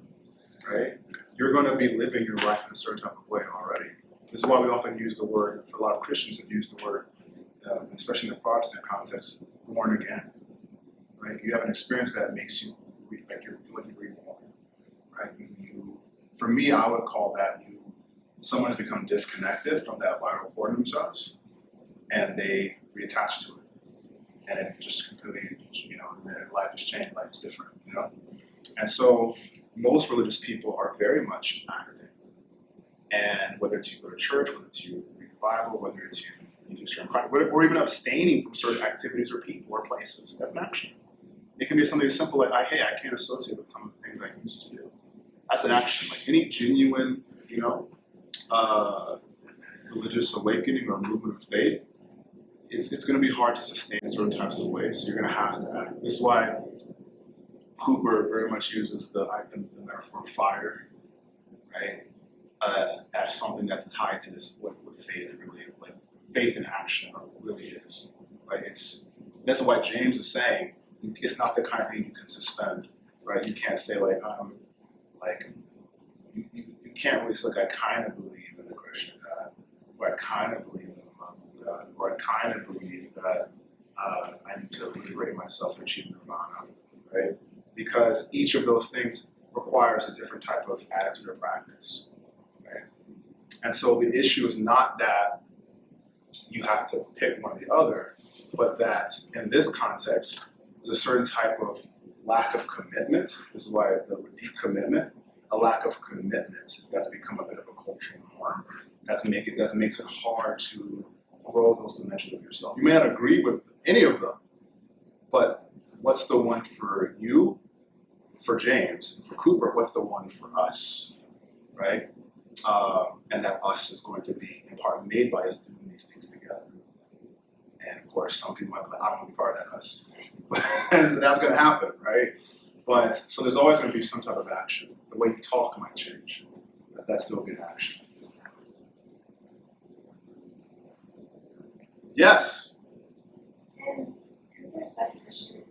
right? You're going to be living your life in a certain type of way already. This is why we often use the word, for a lot of Christians have used the word, especially in the Protestant context, born again, right? You have an experience that makes you feel like you're reborn, right? For me, I would call that someone has become disconnected from that vital core in themselves, and they reattach to it, and it just completely, their life has changed, life is different, And so most religious people are very much acting, and whether it's you go to church, whether it's you read the Bible, whether it's you do certain practice, or even abstaining from certain activities or people or places, that's an action. It can be something as simple like, hey, I can't associate with some of the things I used to do. That's an action. Like any genuine, religious awakening or movement of faith, it's going to be hard to sustain certain types of ways. So you're going to have to act. This is why Cooper very much uses the metaphor of fire, right, as something that's tied to this what faith really, like faith in action really is, right? That's why James is saying it's not the kind of thing you can suspend, right? You can't say you can't really say I kind of believe in the Christian God, or I kind of believe in the Muslim God, or I kind of believe that I need to liberate myself and achieve nirvana, right? Because each of those things requires a different type of attitude or practice, right? And so the issue is not that you have to pick one or the other, but that in this context, there's a certain type of lack of commitment. This is why the deep commitment, a lack of commitment that's become a bit of a cultural norm. That makes it hard to grow those dimensions of yourself. You may not agree with any of them, but what's the one for you, for James, and for Cooper? What's the one for us, right? And that us is going to be in part made by us doing these things together. And of course, some people might be like, I don't want to be part of that us. And that's going to happen, right? But so there's always going to be some type of action. The way you talk might change, but that's still good action. Yes? And Cooper said Christian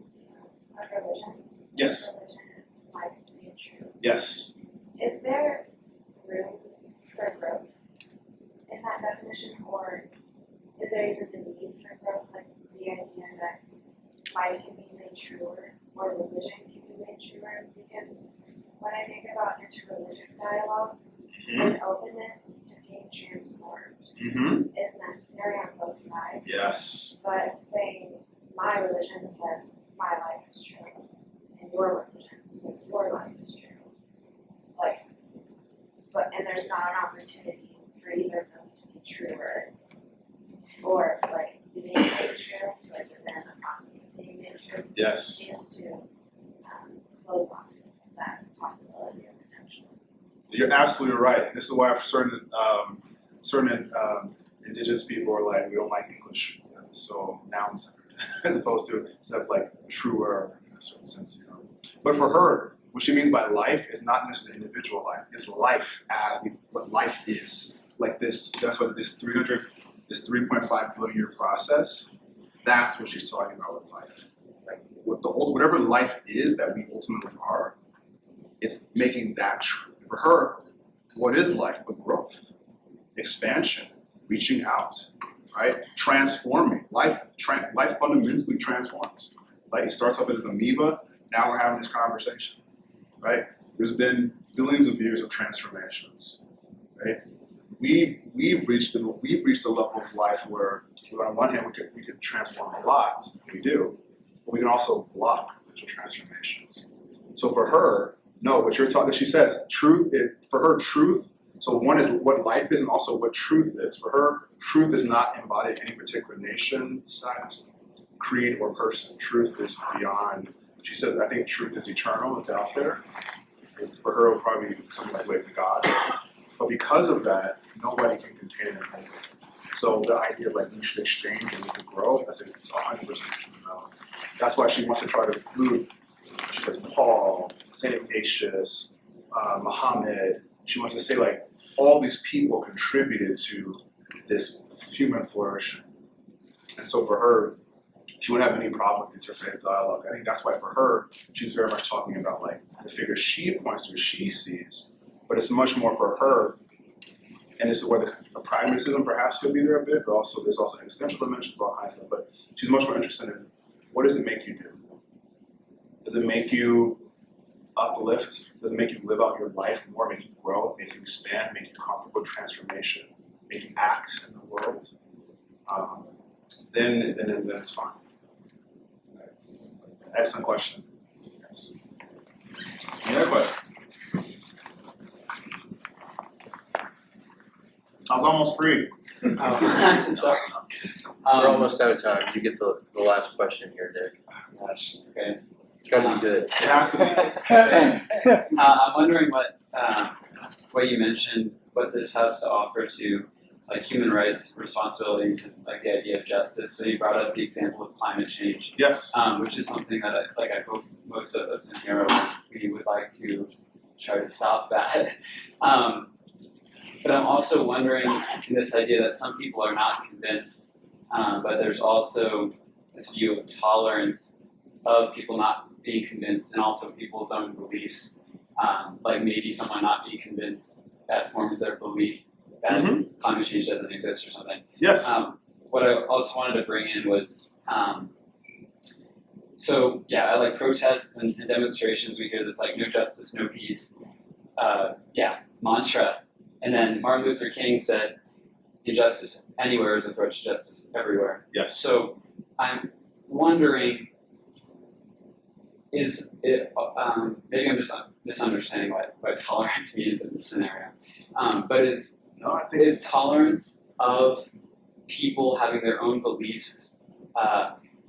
religion. Yes. Religion is life to be true. Yes. Is there room for growth in that definition, or is there even the need for growth, like the idea that life can be made truer or religion can be made truer? Because when I think about interreligious dialogue, an openness to being transformed is necessary on both sides. Yes. But saying my religion says my life is true, and your religion says your life is true, and there's not an opportunity for either of those to be truer, or being made true, so within the process of being made true. Yes. seems to close off that possibility or potential. You're absolutely right. This is why certain indigenous people are like, we don't like English because it's so noun-centered, as opposed to instead of like truer in a certain sense, you know. But for her, what she means by life is not necessarily individual life. It's life as what life is. Like this, that's what this 3.5 billion year process. That's what she's talking about with life. Like whatever life is that we ultimately are, it's making that true. For her, what is life but growth, expansion, reaching out, right? Transforming. Life fundamentally transforms. Like it starts off as amoeba, now we're having this conversation, right? There's been billions of years of transformations, right? We've reached a level of life where on one hand we could transform a lot, we do, but we can also block digital transformations. So for her, no, what you're talking, she says, truth so one is what life is and also what truth is. For her, truth is not embodied in any particular nation, sect, creed, or person. Truth is beyond, she says, I think truth is eternal, it's out there. It's for her, it'll probably be something like way to God. But because of that, nobody can contain it. So the idea of like we should exchange and we could grow, it's 100% no. That's why she wants to try to include, she says Paul, Saint Ignatius, Muhammad. She wants to say like all these people contributed to this human flourishing. And so for her, she wouldn't have any problem with interfaith dialogue. I think that's why for her, she's very much talking about like the figure she points to, she sees, but it's much more for her. And this is where the pragmatism perhaps could be there a bit, but also there's also existential dimensions, all kinds of stuff. But she's much more interested in what does it make you do? Does it make you uplift? Does it make you live out your life more, make you grow, make you expand, make you comfortable with transformation, make you act in the world? Then that's fine. Excellent question. Yes. Any other questions? I was almost free. Sorry. We're almost out of time. You get the last question here, Nick. Gosh, okay. It's gotta be good. It has to be. I'm wondering what you mentioned, what this has to offer to like human rights responsibilities and like the idea of justice. So you brought up the example of climate change. Yes. Which is something that I hope most of us in here we would like to try to stop that. But I'm also wondering in this idea that some people are not convinced, but there's also this view of tolerance of people not being convinced and also people's own beliefs. Like maybe someone not being convinced that forms their belief that climate change doesn't exist or something. Yes. What I also wanted to bring in was, so yeah, at like protests and demonstrations, we hear this like no justice, no peace, mantra. And then Martin Luther King said, injustice anywhere is approach to justice everywhere. Yes. So I'm wondering, is it, maybe I'm just misunderstanding what tolerance means in this scenario, but is tolerance of people having their own beliefs,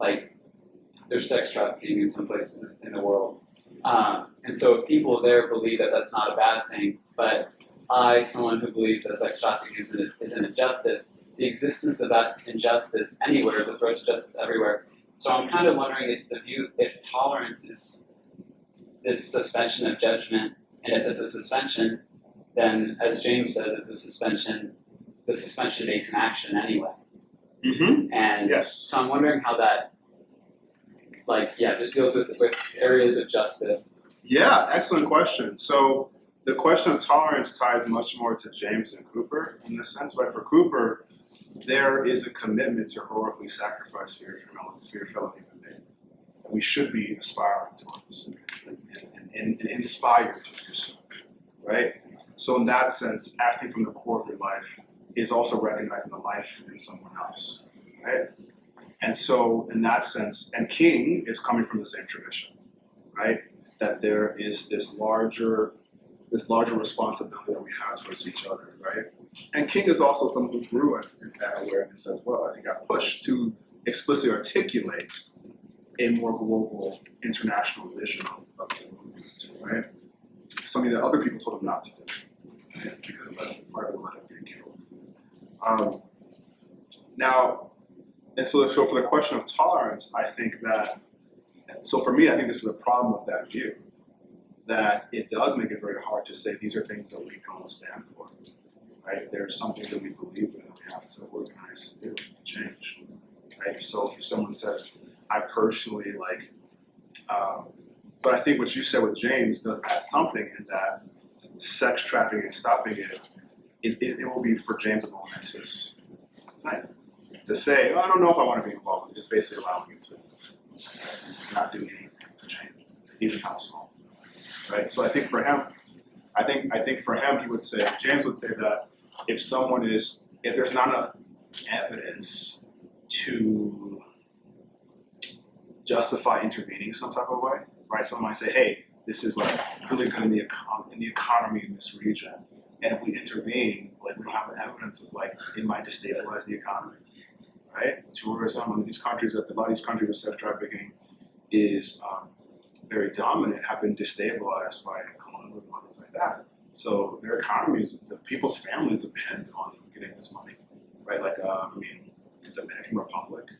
like there's sex trafficking in some places in the world, and so if people there believe that that's not a bad thing, but someone who believes that sex trafficking is an injustice, the existence of that injustice anywhere is approach to justice everywhere. So I'm kind of wondering if tolerance is this suspension of judgment, and if it's a suspension, then as James says, it's a suspension. The suspension makes an action anyway. Mm-hmm. And yes. So I'm wondering how that, just deals with areas of justice. Yeah, excellent question. So the question of tolerance ties much more to James and Cooper in the sense, right? For Cooper, there is a commitment to heroically sacrifice for your fellow human being. We should be aspiring towards and inspired to do so, right? So in that sense, acting from the core of your life is also recognizing the life in someone else, right? And so in that sense, and King is coming from the same tradition, right? That there is this larger responsibility that we have towards each other, right? And King is also someone who grew in that awareness as well. I think got pushed to explicitly articulate a more global, international vision of the movement, right? Something that other people told him not to do, right? Because of that part of let him get killed. Now, and so for the question of tolerance, I think that, so for me, I think this is a problem with that view, that it does make it very hard to say these are things that we can all stand for, right? There are some things that we believe in and we have to organize to do, to change, right? So if someone says, I personally like, but I think what you said with James does add something in that sex trafficking and stopping it will be for James a momentous thing. To say, I don't know if I want to be involved with it, it's basically allowing it to not do anything to change, even how small, right? So I think for him, he would say, James would say that if there's not enough evidence to justify intervening some type of way, right? Someone might say, hey, this is like really good in the economy in this region, and if we intervene, like we don't have evidence of like it might destabilize the economy, right? Tourism in these countries, a lot of these countries where sex trafficking is very dominant, have been destabilized by colonialism and things like that. So their economies, the people's families depend on getting this money, right? Like Dominican Republic,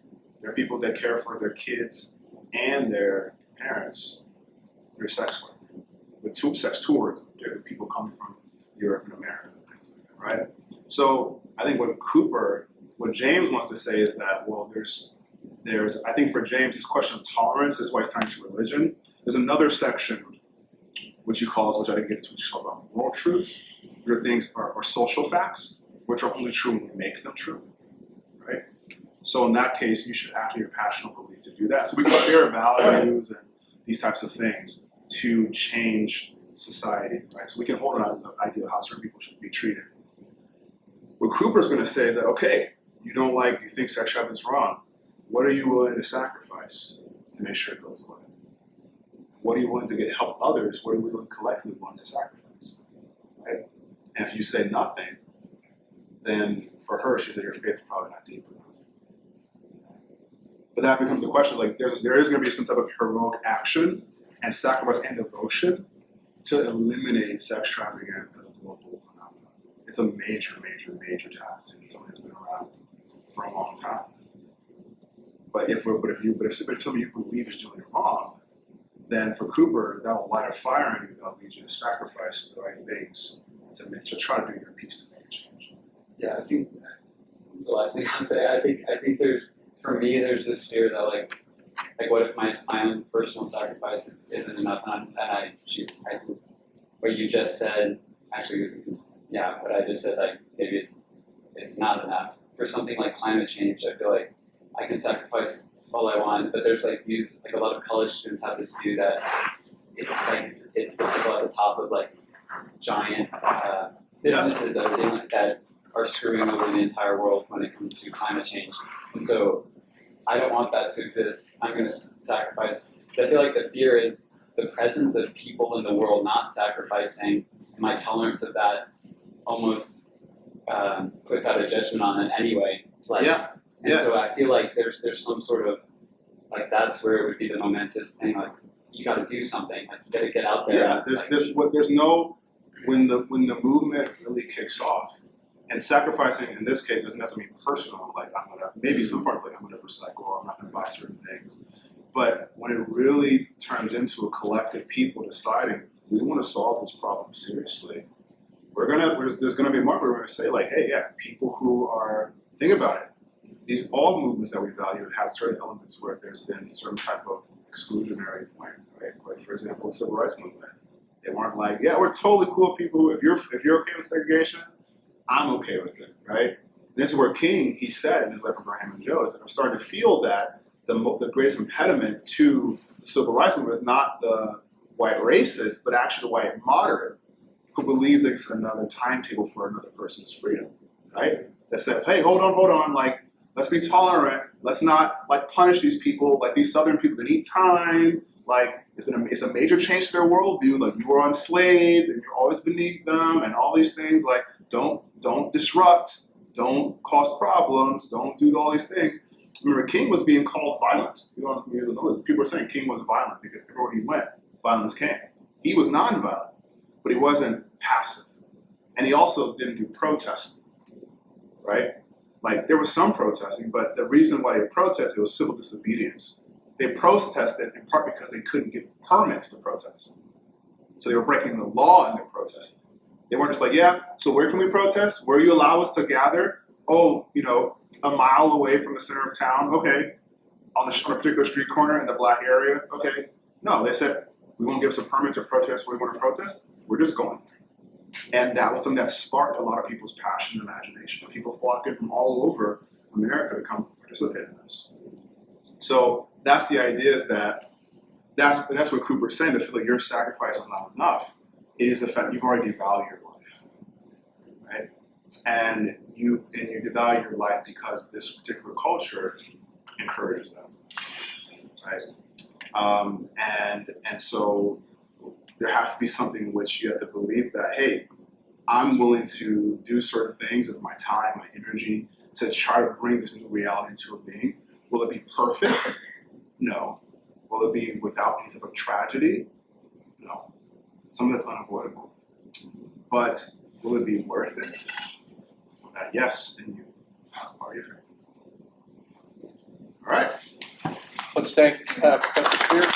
there are people that care for their kids and their parents through sex work, with sex tourism. There are people coming from Europe and America and things like that, right? So I think what James wants to say is that, well, I think for James, this question of tolerance is why he's tying to religion. There's another section which I didn't get into, which he calls about moral truths, where things are social facts, which are only true when we make them true, right? So in that case, you should act on your passionate belief to do that. So we can share values and these types of things to change society, right? So we can hold on to the idea of how certain people should be treated. What Cooper's going to say is that, okay, you think sex trafficking is wrong. What are you willing to sacrifice to make sure it goes away? What are you willing to help others? What are we collectively willing to sacrifice, right? And if you say nothing, then for her, she said your faith is probably not deep enough. But that becomes the question: like, there is going to be some type of heroic action and sacrifice and devotion to eliminate sex trafficking as a global phenomenon. It's a major, major, major task, and something that's been around for a long time. But if some of you believe is doing it wrong, then for Cooper, that will light a fire in you that'll lead you to sacrifice the right things to try to do your piece to make a change. Yeah, I think the last thing I'll say, I think there's this fear that like what if my own personal sacrifice isn't enough, and I think what you just said actually what I just said, like maybe it's not enough for something like climate change. I feel like I can sacrifice all I want, but there's like views, like a lot of college students have this view that it's the people at the top of like giant businesses that are doing like that are screwing over the entire world when it comes to climate change. And so I don't want that to exist. I'm going to sacrifice. So I feel like the fear is the presence of people in the world not sacrificing. My tolerance of that almost puts out a judgment on it anyway. So I feel like there's some sort of like that's where it would be the momentous thing. Like you got to do something. Like you got to get out there. Yeah, when the movement really kicks off, and sacrificing in this case doesn't necessarily mean personal. Like maybe some part like I'm gonna recycle or I'm not gonna buy certain things. But when it really turns into a collective people deciding we want to solve this problem seriously, there's gonna be a market where we're gonna say like, hey, yeah, people who are think about it. All movements that we value have certain elements where there's been certain type of exclusionary point, right? Like for example, the civil rights movement. They weren't like, yeah, we're totally cool people. If you're okay with segregation, I'm okay with it, right? And this is where King, he said in his letter from Abraham and Joe, is that I'm starting to feel that the greatest impediment to the civil rights movement is not the white racist, but actually the white moderate who believes it's another timetable for another person's freedom, right? That says, hey, hold on, like, let's be tolerant. Let's not like punish these people, like these Southern people. They need time. Like it's a major change to their worldview. Like you were enslaved and you're always beneath them, and all these things. Like don't disrupt, don't cause problems, don't do all these things. Remember, King was being called violent. You don't know this. People were saying King was violent because everywhere he went, violence came. He was nonviolent, but he wasn't passive. And he also didn't do protesting, right? Like, there was some protesting, but the reason why they protested was civil disobedience. They protested in part because they couldn't get permits to protest. So they were breaking the law in their protest. They weren't just like, yeah, so where can we protest? Where you allow us to gather? Oh, you know, a mile away from the center of town, okay. On a particular street corner in the black area, okay. No, they said, we won't give us a permit to protest where we want to protest. We're just going. And that was something that sparked a lot of people's passion and imagination. People flocked in from all over America to come participate in this. So that's the idea, is that's what Cooper's saying, to feel like your sacrifice is not enough, is the fact you've already devalued your life, right? And you devalue your life because this particular culture encourages them, right? And so there has to be something in which you have to believe that, hey, I'm willing to do certain things with my time, my energy, to try to bring this new reality into a being. Will it be perfect? No. Will it be without any type of tragedy? No. Some of that's unavoidable. But will it be worth it? Yes, and that's part of your faith. All right. Let's thank Professor Spear.